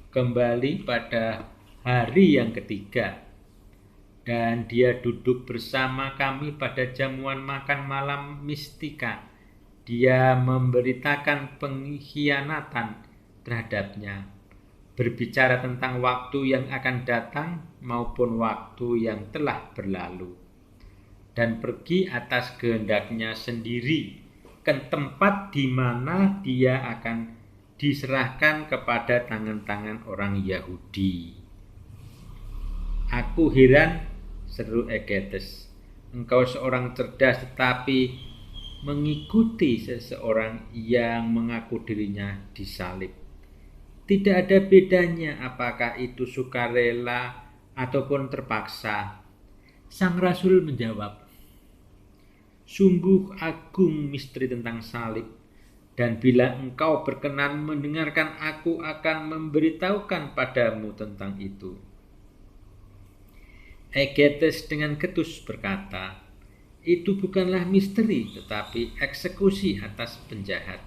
kembali pada hari yang ketiga, dan Dia duduk bersama kami pada jamuan makan malam mistika. Dia memberitakan pengkhianatan terhadapnya, berbicara tentang waktu yang akan datang maupun waktu yang telah berlalu, dan pergi atas kehendaknya sendiri ke tempat di mana Dia akan diserahkan kepada tangan-tangan orang Yahudi. "Aku heran," seru Egetes, "engkau seorang cerdas tetapi mengikuti seseorang yang mengaku dirinya disalib. Tidak ada bedanya apakah itu sukarela ataupun terpaksa. Sang Rasul menjawab, sungguh agung misteri tentang salib, dan bila engkau berkenan mendengarkan, aku akan memberitahukan padamu tentang itu. Egetes dengan ketus berkata, itu bukanlah misteri, tetapi eksekusi atas penjahat.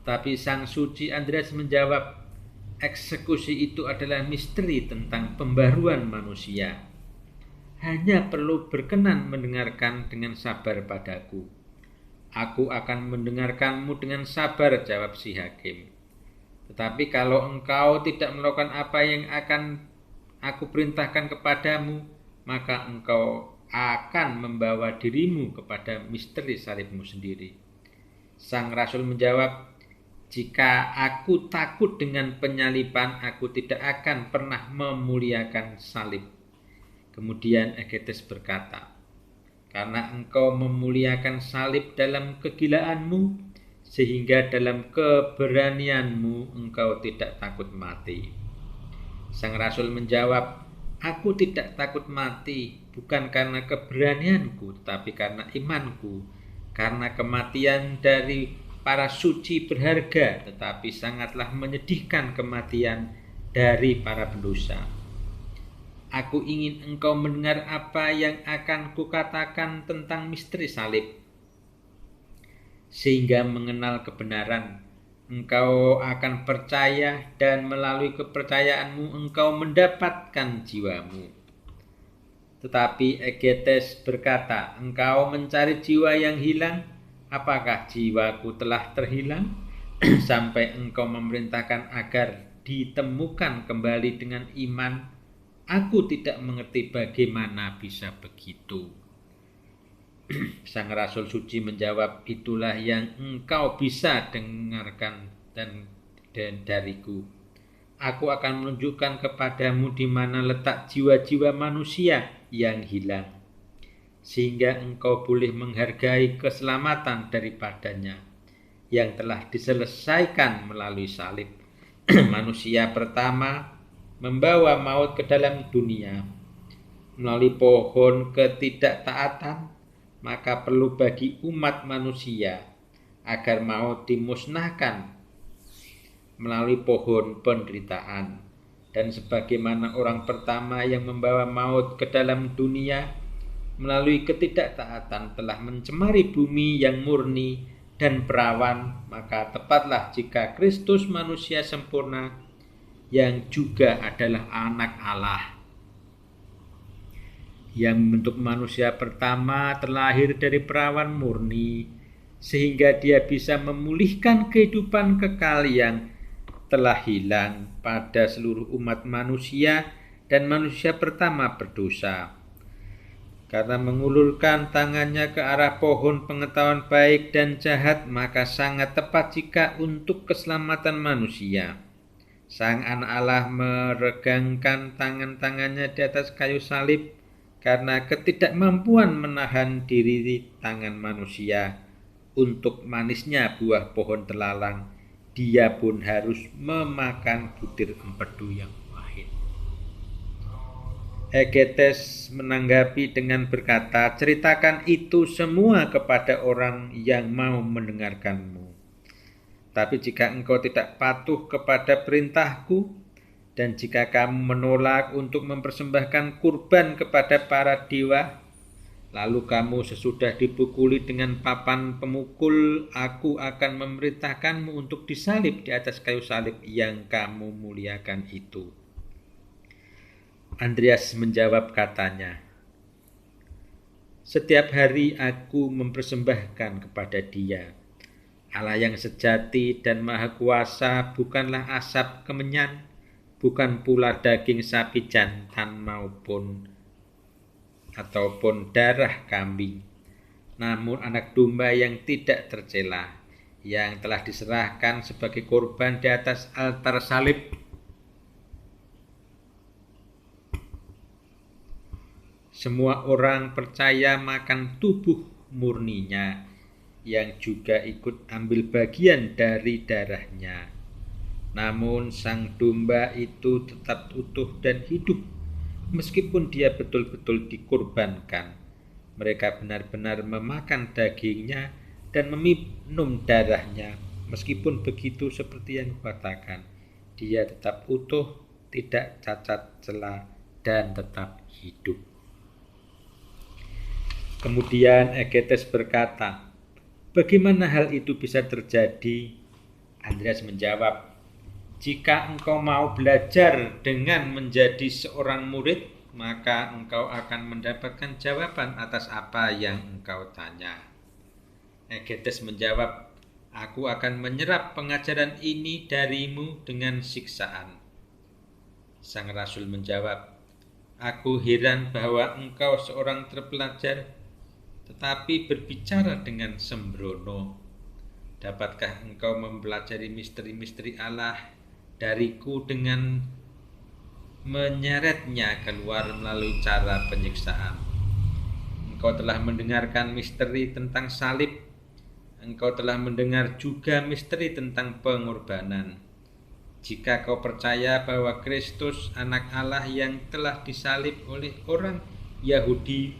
Tapi Sang Suci Andreas menjawab, eksekusi itu adalah misteri tentang pembaruan manusia. Hanya perlu berkenan mendengarkan dengan sabar padaku. Aku akan mendengarkanmu dengan sabar, jawab si hakim. Tetapi kalau engkau tidak melakukan apa yang akan aku perintahkan kepadamu, maka engkau akan membawa dirimu kepada misteri salibmu sendiri. Sang Rasul menjawab, jika aku takut dengan penyaliban, aku tidak akan pernah memuliakan salib. Kemudian Egetes berkata, karena engkau memuliakan salib dalam kegilaanmu, sehingga dalam keberanianmu engkau tidak takut mati. Sang Rasul menjawab, aku tidak takut mati, bukan karena keberanianku, tetapi karena imanku. Karena kematian dari para suci berharga, tetapi sangatlah menyedihkan kematian dari para pendosa. Aku ingin engkau mendengar apa yang akan kukatakan tentang misteri salib. Sehingga mengenal kebenaran, engkau akan percaya, dan melalui kepercayaanmu engkau mendapatkan jiwamu. Tetapi Egetes berkata, engkau mencari jiwa yang hilang. Apakah jiwaku telah terhilang? Sampai engkau memerintahkan agar ditemukan kembali dengan iman. Aku tidak mengerti bagaimana bisa begitu. Sang Rasul Suci menjawab, itulah yang engkau bisa dengarkan dan dariku. Aku akan menunjukkan kepadamu di mana letak jiwa-jiwa manusia yang hilang, sehingga engkau boleh menghargai keselamatan daripadanya yang telah diselesaikan melalui salib. Manusia pertama membawa maut ke dalam dunia melalui pohon ketidaktaatan, maka perlu bagi umat manusia agar maut dimusnahkan melalui pohon penderitaan. Dan sebagaimana orang pertama yang membawa maut ke dalam dunia melalui ketidaktaatan telah mencemari bumi yang murni dan perawan, maka tepatlah jika Kristus manusia sempurna yang juga adalah anak Allah, yang membentuk manusia pertama, terlahir dari perawan murni, sehingga dia bisa memulihkan kehidupan kekal yang telah hilang pada seluruh umat manusia, dan manusia pertama berdosa. Karena mengulurkan tangannya ke arah pohon pengetahuan baik dan jahat, maka sangat tepat jika untuk keselamatan manusia Sang Anak Allah meregangkan tangan-tangannya di atas kayu salib. Karena ketidakmampuan menahan diri di tangan manusia untuk manisnya buah pohon telalang, dia pun harus memakan butir empedu yang pahit. Egetes menanggapi dengan berkata, ceritakan itu semua kepada orang yang mau mendengarkanmu. Tapi jika engkau tidak patuh kepada perintahku, dan jika kamu menolak untuk mempersembahkan kurban kepada para dewa, lalu kamu sesudah dipukuli dengan papan pemukul, aku akan memerintahkanmu untuk disalib di atas kayu salib yang kamu muliakan itu. Andreas menjawab katanya, setiap hari aku mempersembahkan kepada Dia. Allah yang sejati dan maha kuasa bukanlah asap kemenyan, bukan pula daging sapi jantan ataupun darah kambing, namun anak domba yang tidak tercela, yang telah diserahkan sebagai korban di atas altar salib. Semua orang percaya makan tubuh murninya, yang juga ikut ambil bagian dari darahnya. Namun sang domba itu tetap utuh dan hidup. Meskipun dia betul-betul dikorbankan, mereka benar-benar memakan dagingnya dan meminum darahnya. Meskipun begitu, seperti yang kukatakan, dia tetap utuh, tidak cacat celah, dan tetap hidup. Kemudian Egetes berkata, "Bagaimana hal itu bisa terjadi?" Andreas menjawab, "Jika engkau mau belajar dengan menjadi seorang murid, maka engkau akan mendapatkan jawaban atas apa yang engkau tanya." Egetes menjawab, "Aku akan menyerap pengajaran ini darimu dengan siksaan." Sang Rasul menjawab, "Aku heran bahwa engkau seorang terpelajar, tetapi berbicara dengan sembrono. Dapatkah engkau mempelajari misteri-misteri Allah dariku dengan menyeretnya keluar melalui cara penyiksaan? Engkau telah mendengarkan misteri tentang salib. Engkau telah mendengar juga misteri tentang pengorbanan. Jika kau percaya bahwa Kristus anak Allah yang telah disalib oleh orang Yahudi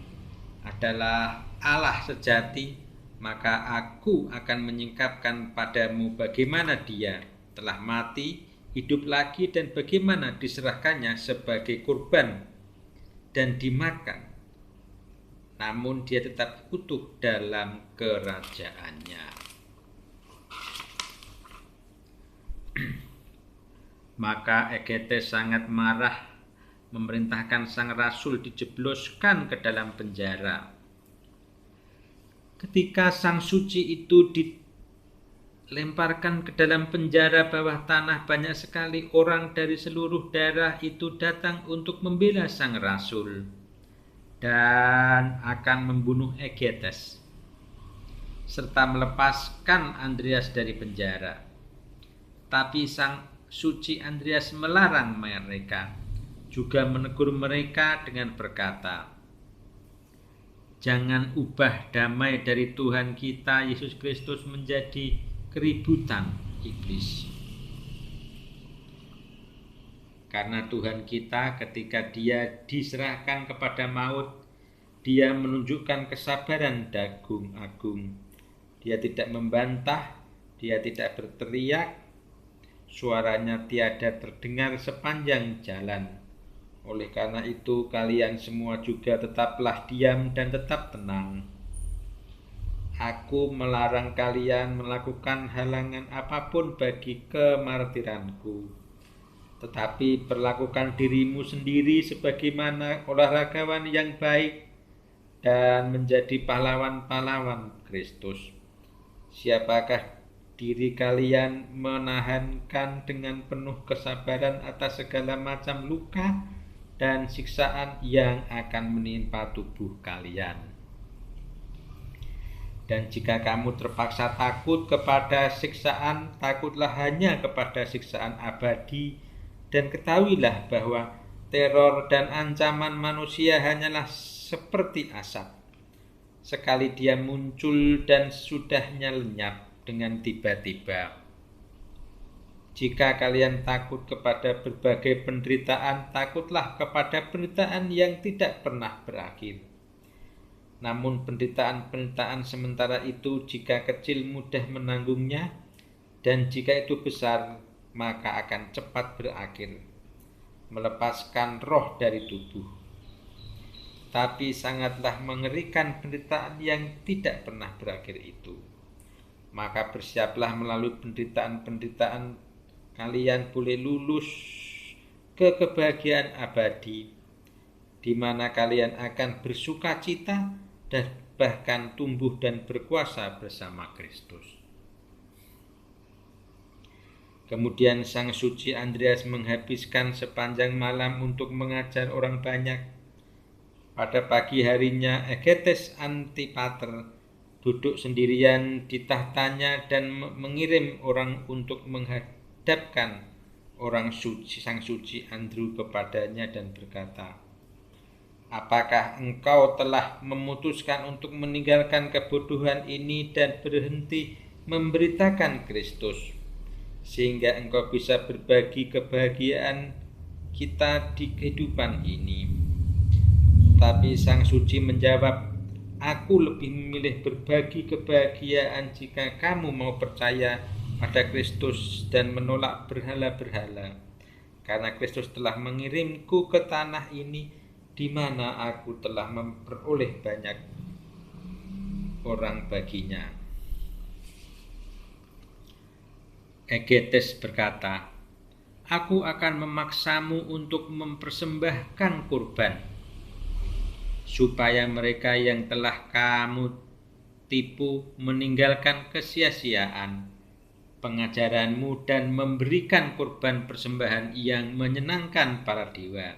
adalah Allah sejati, maka aku akan menyingkapkan padamu bagaimana dia telah mati, hidup lagi, dan bagaimana diserahkannya sebagai kurban dan dimakan. Namun dia tetap utuh dalam kerajaannya." Maka Egetes sangat marah, memerintahkan sang rasul dijebloskan ke dalam penjara. Ketika sang suci itu dilemparkan ke dalam penjara bawah tanah, banyak sekali orang dari seluruh daerah itu datang untuk membela sang rasul dan akan membunuh Egetes serta melepaskan Andreas dari penjara. Tapi sang suci Andreas melarang mereka, juga menegur mereka dengan berkata, "Jangan ubah damai dari Tuhan kita Yesus Kristus menjadi keributan iblis." Karena Tuhan kita ketika dia diserahkan kepada maut, dia menunjukkan kesabaran agung. Dia tidak membantah, dia tidak berteriak, suaranya tiada terdengar sepanjang jalan. Oleh karena itu kalian semua juga tetaplah diam dan tetap tenang. Aku melarang kalian melakukan halangan apapun bagi kemartiranku. Tetapi perlakukan dirimu sendiri sebagaimana olahragawan yang baik dan menjadi pahlawan-pahlawan Kristus. Siapakah diri kalian menahankan dengan penuh kesabaran atas segala macam luka dan siksaan yang akan menimpa tubuh kalian. Dan jika kamu terpaksa takut kepada siksaan, takutlah hanya kepada siksaan abadi, dan ketahuilah bahwa teror dan ancaman manusia hanyalah seperti asap. Sekali dia muncul dan sudahnya lenyap dengan tiba-tiba. Jika kalian takut kepada berbagai penderitaan, takutlah kepada penderitaan yang tidak pernah berakhir. Namun penderitaan-penderitaan sementara itu jika kecil mudah menanggungnya, dan jika itu besar maka akan cepat berakhir, melepaskan roh dari tubuh. Tapi sangatlah mengerikan penderitaan yang tidak pernah berakhir itu. Maka bersiaplah melalui penderitaan-penderitaan kalian boleh lulus ke kebahagiaan abadi, di mana kalian akan bersuka cita dan bahkan tumbuh dan berkuasa bersama Kristus. Kemudian sang suci Andreas menghabiskan sepanjang malam untuk mengajar orang banyak. Pada pagi harinya Egetes Antipater duduk sendirian di tahtanya dan mengirim orang untuk menghadapkan sang suci Andrew kepadanya dan berkata, "Apakah engkau telah memutuskan untuk meninggalkan kebodohan ini dan berhenti memberitakan Kristus? sehingga Engkau bisa berbagi kebahagiaan kita di kehidupan ini. Tapi Sang Suci menjawab, aku lebih memilih berbagi kebahagiaan jika kamu mau percaya pada Kristus dan menolak berhala-berhala. Karena Kristus telah mengirimku ke tanah ini, di mana aku telah memperoleh banyak orang baginya. Egetes berkata, aku akan memaksamu untuk mempersembahkan kurban, supaya mereka yang telah kamu tipu meninggalkan kesia-siaan pengajaranmu dan memberikan kurban persembahan yang menyenangkan para dewa,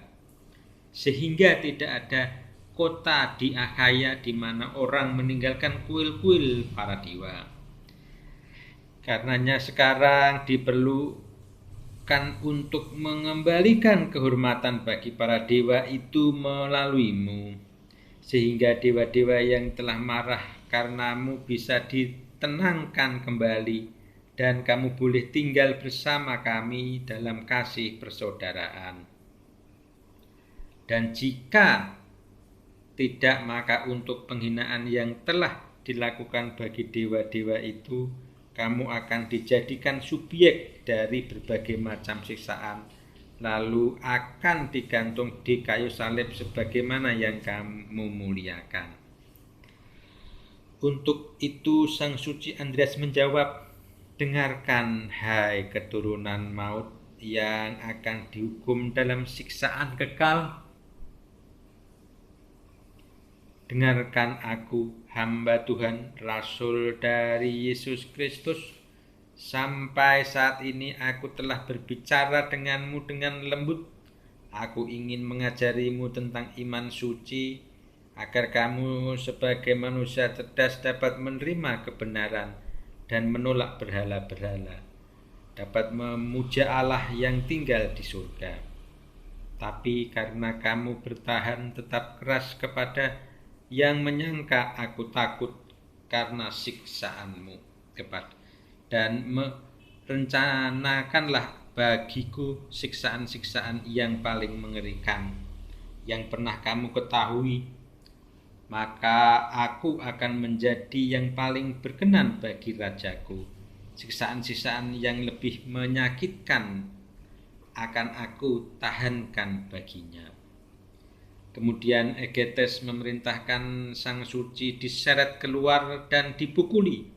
sehingga tidak ada kota di Akhaya di mana orang meninggalkan kuil-kuil para dewa. Karenanya sekarang diperlukan untuk mengembalikan kehormatan bagi para dewa itu melaluimu, sehingga dewa-dewa yang telah marah karenamu bisa ditenangkan kembali dan kamu boleh tinggal bersama kami dalam kasih persaudaraan. Dan jika tidak, maka untuk penghinaan yang telah dilakukan bagi dewa-dewa itu, kamu akan dijadikan subjek dari berbagai macam siksaan, lalu akan digantung di kayu salib sebagaimana yang kamu muliakan. Untuk itu Sang Suci Andreas menjawab, dengarkan hai keturunan maut yang akan dihukum dalam siksaan kekal. Dengarkan aku, hamba Tuhan, rasul dari Yesus Kristus. Sampai saat ini aku telah berbicara denganmu dengan lembut. Aku ingin mengajarimu tentang iman suci, agar kamu sebagai manusia cerdas dapat menerima kebenaran dan menolak berhala-berhala, dapat memuja Allah yang tinggal di surga. Tapi karena kamu bertahan tetap keras kepada yang menyangka aku takut karena siksaanmu dan merencanakanlah bagiku siksaan-siksaan yang paling mengerikan yang pernah kamu ketahui, maka aku akan menjadi yang paling berkenan bagi rajaku. Siksaan-siksaan yang lebih menyakitkan akan aku tahankan baginya. Kemudian Egetes memerintahkan Sang Suci diseret keluar dan dipukuli.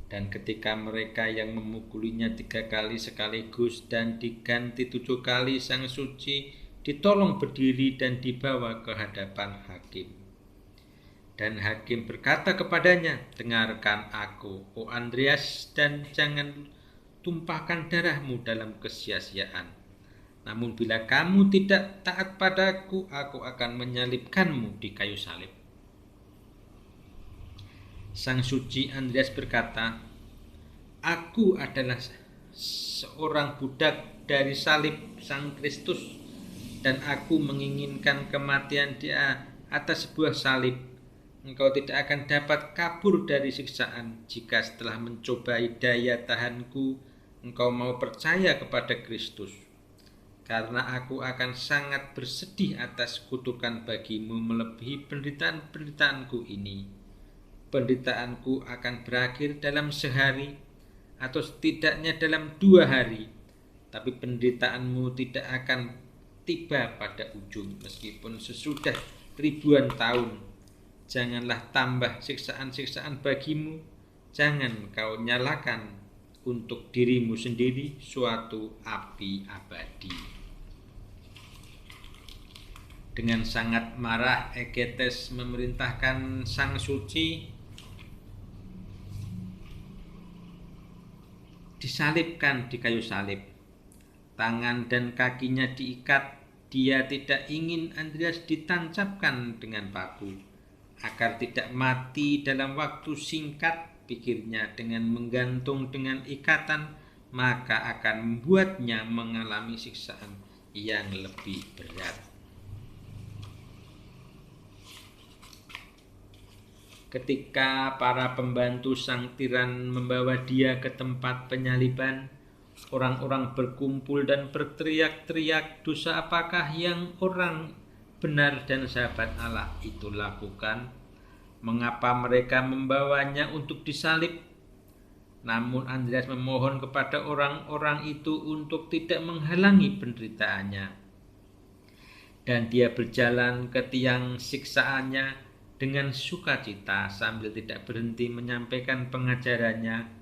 Dan ketika mereka yang memukulinya 3 kali sekaligus dan diganti 7 kali, Sang Suci ditolong berdiri dan dibawa ke hadapan hakim. Dan hakim berkata kepadanya, dengarkan aku, O Andreas, dan jangan tumpahkan darahmu dalam kesia-siaan. Namun bila kamu tidak taat padaku, aku akan menyalibkanmu di kayu salib. Sang Suci Andreas berkata, aku adalah seorang budak dari salib Sang Kristus, dan aku menginginkan kematian di atas sebuah salib. Engkau tidak akan dapat kabur dari siksaan jika setelah mencobai daya tahanku, engkau mau percaya kepada Kristus. Karena aku akan sangat bersedih atas kutukan bagimu melebihi penderitaan-penderitaanku ini. Penderitaanku akan berakhir dalam sehari atau setidaknya dalam 2 hari. Tapi penderitaanmu tidak akan tiba pada ujung meskipun sesudah ribuan tahun. Janganlah tambah siksaan-siksaan bagimu. Jangan kau nyalakan untuk dirimu sendiri suatu api abadi. Dengan sangat marah, Egetes memerintahkan Sang Suci disalibkan di kayu salib. Tangan dan kakinya diikat. Dia tidak ingin Andreas ditancapkan dengan paku, agar tidak mati dalam waktu singkat. Pikirnya, dengan menggantung dengan ikatan, maka akan membuatnya mengalami siksaan yang lebih berat. Ketika para pembantu sang tiran membawa dia ke tempat penyaliban, Orang-orang berkumpul dan berteriak-teriak, dosa apakah yang orang benar dan sahabat Allah itu lakukan? Mengapa mereka membawanya untuk disalib? Namun Andreas memohon kepada orang-orang itu untuk tidak menghalangi penderitaannya. Dan dia berjalan ke tiang siksaannya dengan sukacita sambil tidak berhenti menyampaikan pengajarannya.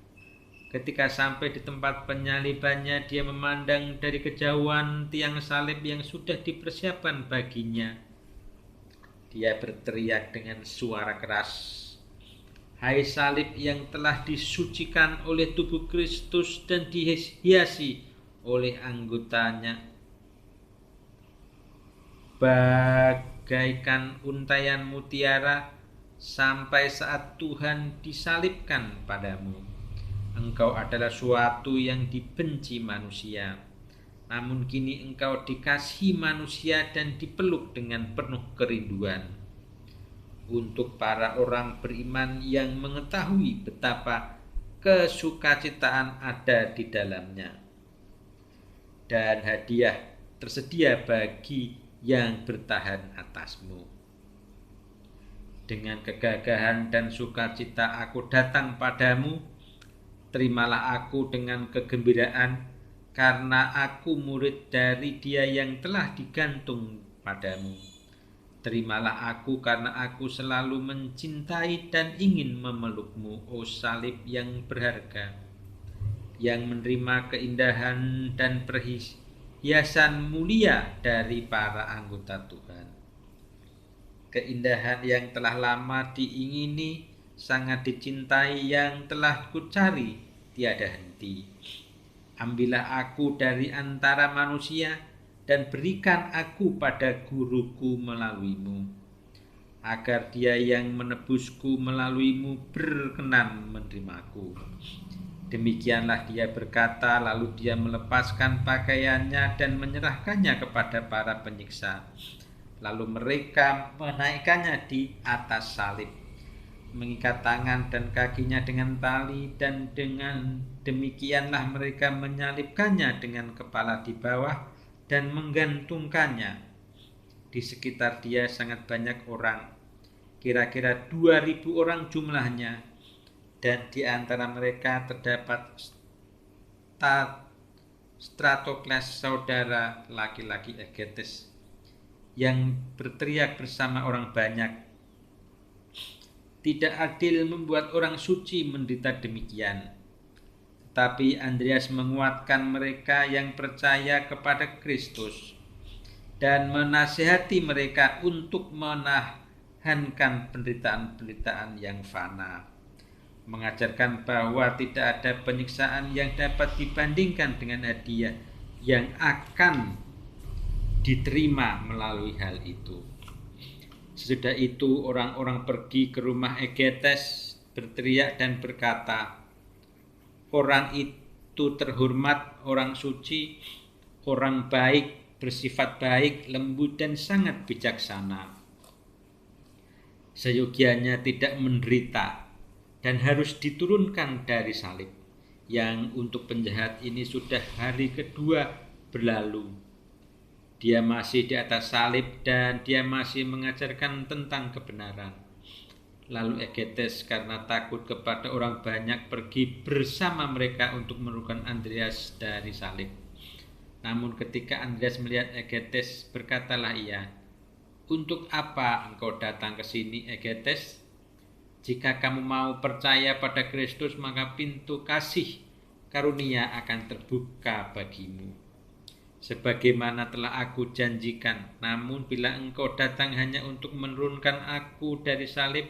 Ketika sampai di tempat penyalibannya, dia memandang dari kejauhan tiang salib yang sudah dipersiapkan baginya. Dia berteriak dengan suara keras, "Hai salib yang telah disucikan oleh tubuh Kristus dan dihiasi oleh anggotanya, bagaikan untaian mutiara sampai saat Tuhan disalibkan padamu. Engkau adalah suatu yang dibenci manusia, namun kini engkau dikasihi manusia dan dipeluk dengan penuh kerinduan." Untuk para orang beriman yang mengetahui betapa kesukacitaan ada di dalamnya. Dan hadiah tersedia bagi yang bertahan atasmu. Dengan kegagahan dan sukacita aku datang padamu, terimalah aku dengan kegembiraan, karena aku murid dari Dia yang telah digantung padamu. Terimalah aku karena aku selalu mencintai dan ingin memelukmu, oh salib yang berharga, yang menerima keindahan dan perhiasan mulia dari para anggota Tuhan. Keindahan yang telah lama diingini, sangat dicintai, yang telah kucari tiada henti. Ambillah aku dari antara manusia dan berikan aku pada guruku melaluimu, agar dia yang menebusku melaluimu berkenan menerimaku. Demikianlah dia berkata, lalu dia melepaskan pakaiannya dan menyerahkannya kepada para penyiksa. Lalu mereka menaikkannya di atas salib, mengikat tangan dan kakinya dengan tali, dan dengan demikianlah mereka menyalibkannya dengan kepala di bawah dan menggantungkannya. Di sekitar dia sangat banyak orang, kira-kira 2.000 orang jumlahnya, dan di antara mereka terdapat Stratokles, saudara laki-laki Egetes, yang berteriak bersama orang banyak, "Tidak adil membuat orang suci menderita demikian." Tapi Andreas menguatkan mereka yang percaya kepada Kristus dan menasihati mereka untuk menahankan penderitaan-penderitaan yang fana, mengajarkan bahwa tidak ada penyiksaan yang dapat dibandingkan dengan hadiah yang akan diterima melalui hal itu. Sesudah itu orang-orang pergi ke rumah Egetes berteriak dan berkata, "Orang itu terhormat, orang suci, orang baik, bersifat baik, lembut dan sangat bijaksana. Seyogianya tidak menderita dan harus diturunkan dari salib, yang untuk penjahat ini sudah hari kedua berlalu. Dia masih di atas salib dan dia masih mengajarkan tentang kebenaran." Lalu Egetes karena takut kepada orang banyak pergi bersama mereka untuk menurunkan Andreas dari salib. Namun ketika Andreas melihat Egetes, berkatalah ia, "Untuk apa engkau datang ke sini, Egetes? Jika kamu mau percaya pada Kristus, maka pintu kasih karunia akan terbuka bagimu, sebagaimana telah aku janjikan. Namun bila engkau datang hanya untuk menurunkan aku dari salib,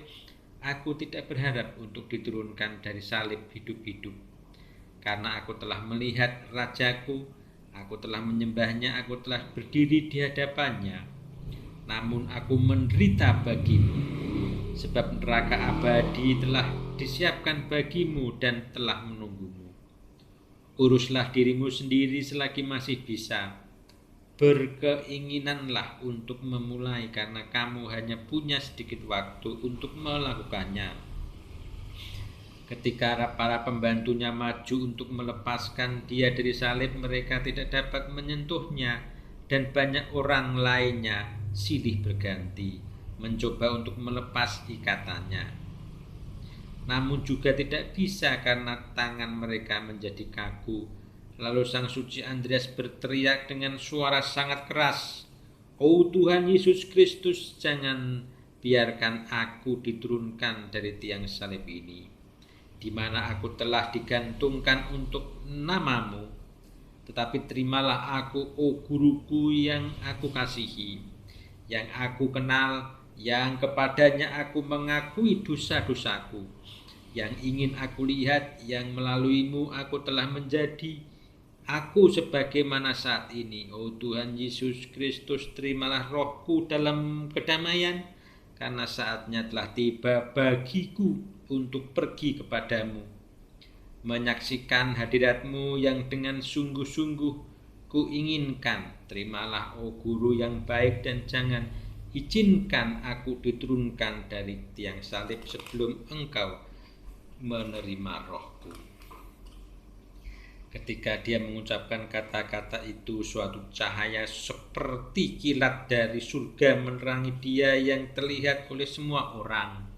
aku tidak berharap untuk diturunkan dari salib hidup-hidup. Karena aku telah melihat Rajaku, aku telah menyembahnya, aku telah berdiri di hadapannya. Namun aku menderita bagimu, sebab neraka abadi telah disiapkan bagimu dan telah menunggumu. Uruslah dirimu sendiri selagi masih bisa. Berkeinginanlah untuk memulai, karena kamu hanya punya sedikit waktu untuk melakukannya. Ketika para pembantunya maju untuk melepaskan dia dari salib, mereka tidak dapat menyentuhnya, dan banyak orang lainnya silih berganti mencoba untuk melepas ikatannya. Namun juga tidak bisa karena tangan mereka menjadi kaku. Lalu sang suci Andreas berteriak dengan suara sangat keras, "Oh Tuhan Yesus Kristus, jangan biarkan aku diturunkan dari tiang salib ini, di mana aku telah digantungkan untuk namamu. Tetapi terimalah aku, oh guruku yang aku kasihi, yang aku kenal, yang kepadanya aku mengakui dosa-dosaku, yang ingin aku lihat, yang melaluimu aku telah menjadi aku sebagaimana saat ini. Oh Tuhan Yesus Kristus, terimalah rohku dalam kedamaian, karena saatnya telah tiba bagiku untuk pergi kepadamu, menyaksikan hadiratmu yang dengan sungguh-sungguh ku inginkan. Terimalah oh guru yang baik, dan jangan izinkan aku diturunkan dari tiang salib sebelum engkau menerima rohku." Ketika dia mengucapkan kata-kata itu, suatu cahaya seperti kilat dari surga menerangi dia yang terlihat oleh semua orang.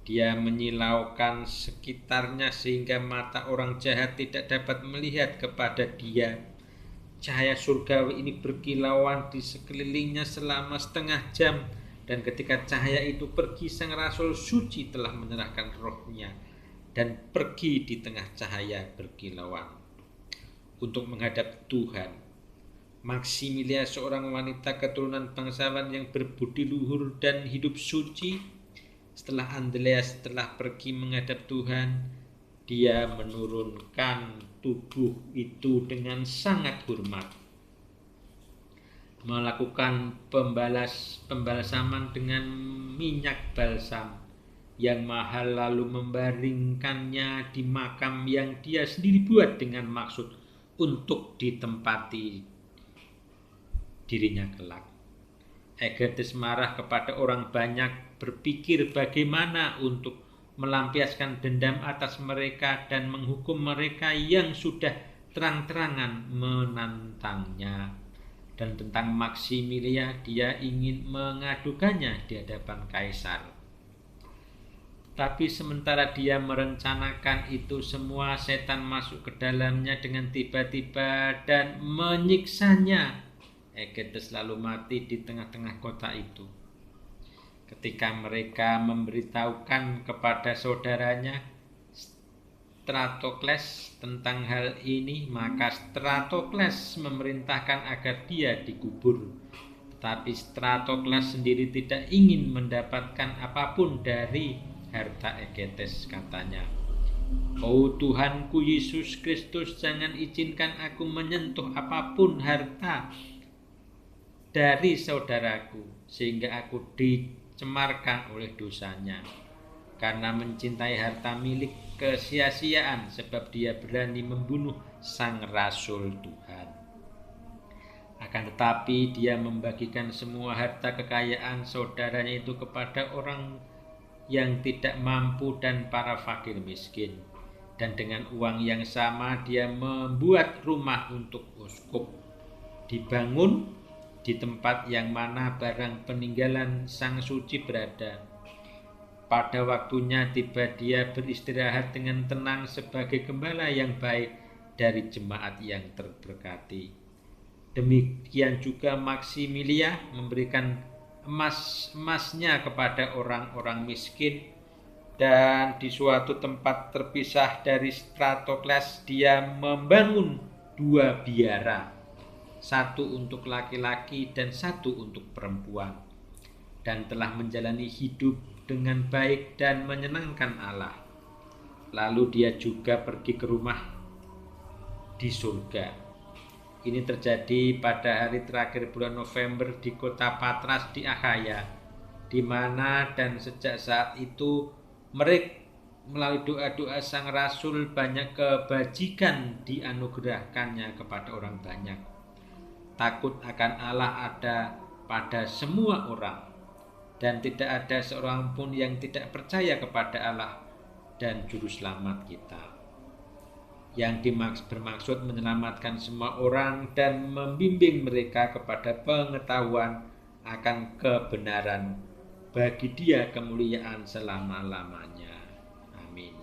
Dia menyilaukan sekitarnya sehingga mata orang jahat tidak dapat melihat kepada dia. Cahaya surgawi ini berkilauan di sekelilingnya selama setengah jam, dan ketika cahaya itu pergi, sang rasul suci telah menyerahkan rohnya dan pergi di tengah cahaya berkilauan untuk menghadap Tuhan. Maximilia, seorang wanita keturunan bangsawan yang berbudi luhur dan hidup suci, setelah Andreas telah pergi menghadap Tuhan, dia menurunkan tubuh itu dengan sangat hormat, melakukan pembalasaman dengan minyak balsam yang mahal, lalu membaringkannya di makam yang dia sendiri buat dengan maksud untuk ditempati dirinya kelak. Egetes marah kepada orang banyak, berpikir bagaimana untuk melampiaskan dendam atas mereka dan menghukum mereka yang sudah terang-terangan menantangnya. Dan tentang Maximilia, dia ingin mengadukannya di hadapan kaisar. Tapi sementara dia merencanakan itu semua, setan masuk ke dalamnya dengan tiba-tiba dan menyiksanya. Egetes lalu mati di tengah-tengah kota itu. Ketika mereka memberitahukan kepada saudaranya Stratokles tentang hal ini, maka Stratokles memerintahkan agar dia dikubur. Tetapi Stratokles sendiri tidak ingin mendapatkan apapun dari harta Egetes, katanya, "Oh Tuhanku Yesus Kristus, jangan izinkan aku menyentuh apapun harta dari saudaraku, sehingga aku dicemarkan oleh dosanya. Karena mencintai harta milik kesia-siaan, sebab dia berani membunuh sang rasul Tuhan. Akan tetapi dia membagikan semua harta kekayaan saudaranya itu kepada orang yang tidak mampu dan para fakir miskin. Dan dengan uang yang sama dia membuat rumah untuk uskup, dibangun di tempat yang mana barang peninggalan sang suci berada. Pada waktunya tiba, dia beristirahat dengan tenang sebagai gembala yang baik dari jemaat yang terberkati. Demikian juga Maximilia memberikan emasnya kepada orang-orang miskin, dan di suatu tempat terpisah dari Stratokles dia membangun 2 biara, satu untuk laki-laki dan satu untuk perempuan, dan telah menjalani hidup dengan baik dan menyenangkan Allah. Lalu dia juga pergi ke rumah di surga. Ini terjadi pada hari terakhir bulan November di kota Patras di Akhaya, di mana dan sejak saat itu mereka melalui doa-doa sang rasul banyak kebajikan dianugerahkannya kepada orang banyak. Takut akan Allah ada pada semua orang, dan tidak ada seorang pun yang tidak percaya kepada Allah dan Juru Selamat kita, yang bermaksud menyelamatkan semua orang dan membimbing mereka kepada pengetahuan akan kebenaran, bagi Dia kemuliaan selama-lamanya. Amin.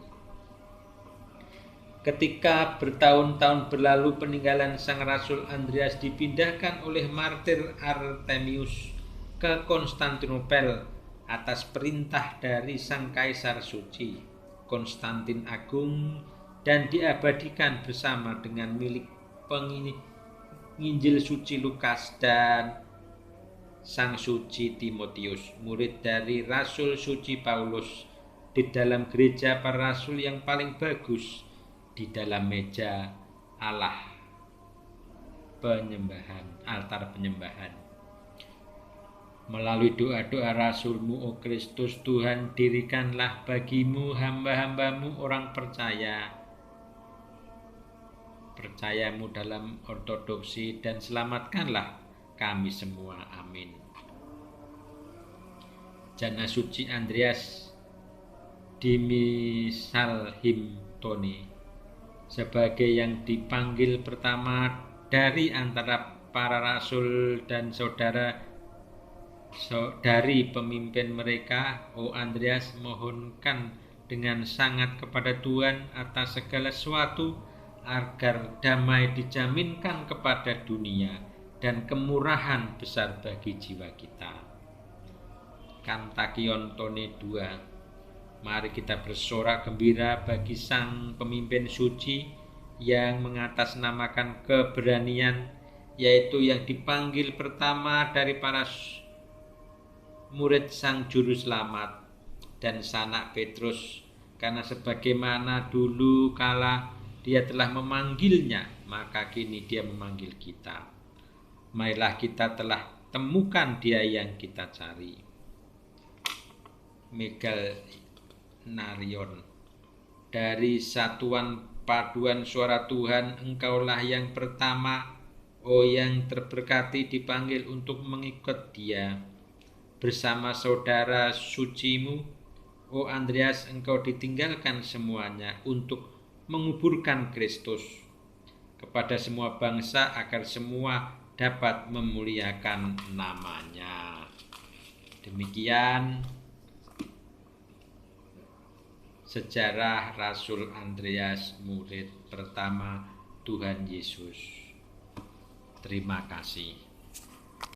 Ketika bertahun-tahun berlalu, peninggalan Sang Rasul Andreas dipindahkan oleh martir Artemius ke Konstantinopel atas perintah dari Sang Kaisar Suci Konstantin Agung, dan diabadikan bersama dengan milik penginjil suci Lukas dan Sang Suci Timotius, murid dari Rasul Suci Paulus, di dalam gereja para rasul yang paling bagus, di dalam meja Allah penyembahan, altar penyembahan. Melalui doa-doa Rasul-Mu, O Kristus Tuhan, dirikanlah bagimu hamba-hambamu orang percayamu dalam ortodoksi, dan selamatkanlah kami semua. Amin. Jana Suci Andreas Dimisal Himtone sebagai yang dipanggil pertama dari antara para rasul dan dari pemimpin mereka, O Andreas, mohonkan dengan sangat kepada Tuhan atas segala sesuatu, agar damai dijaminkan kepada dunia dan kemurahan besar bagi jiwa kita. Kantakion Tone 2. Mari kita bersorak gembira bagi Sang Pemimpin Suci yang mengatasnamakan keberanian, yaitu yang dipanggil pertama dari para murid Sang Juru Selamat dan Sanak Petrus, karena sebagaimana dulu kala Dia telah memanggilnya, maka kini Dia memanggil kita. Marilah kita telah temukan Dia yang kita cari. Megal Narion. Dari satuan paduan suara Tuhan, Engkaulah yang pertama, oh yang terberkati, dipanggil untuk mengikut Dia. Bersama saudara sucimu, oh Andreas, engkau ditinggalkan semuanya untuk menguburkan Kristus kepada semua bangsa, agar semua dapat memuliakan namanya. Demikian sejarah Rasul Andreas, murid pertama Tuhan Yesus. Terima kasih.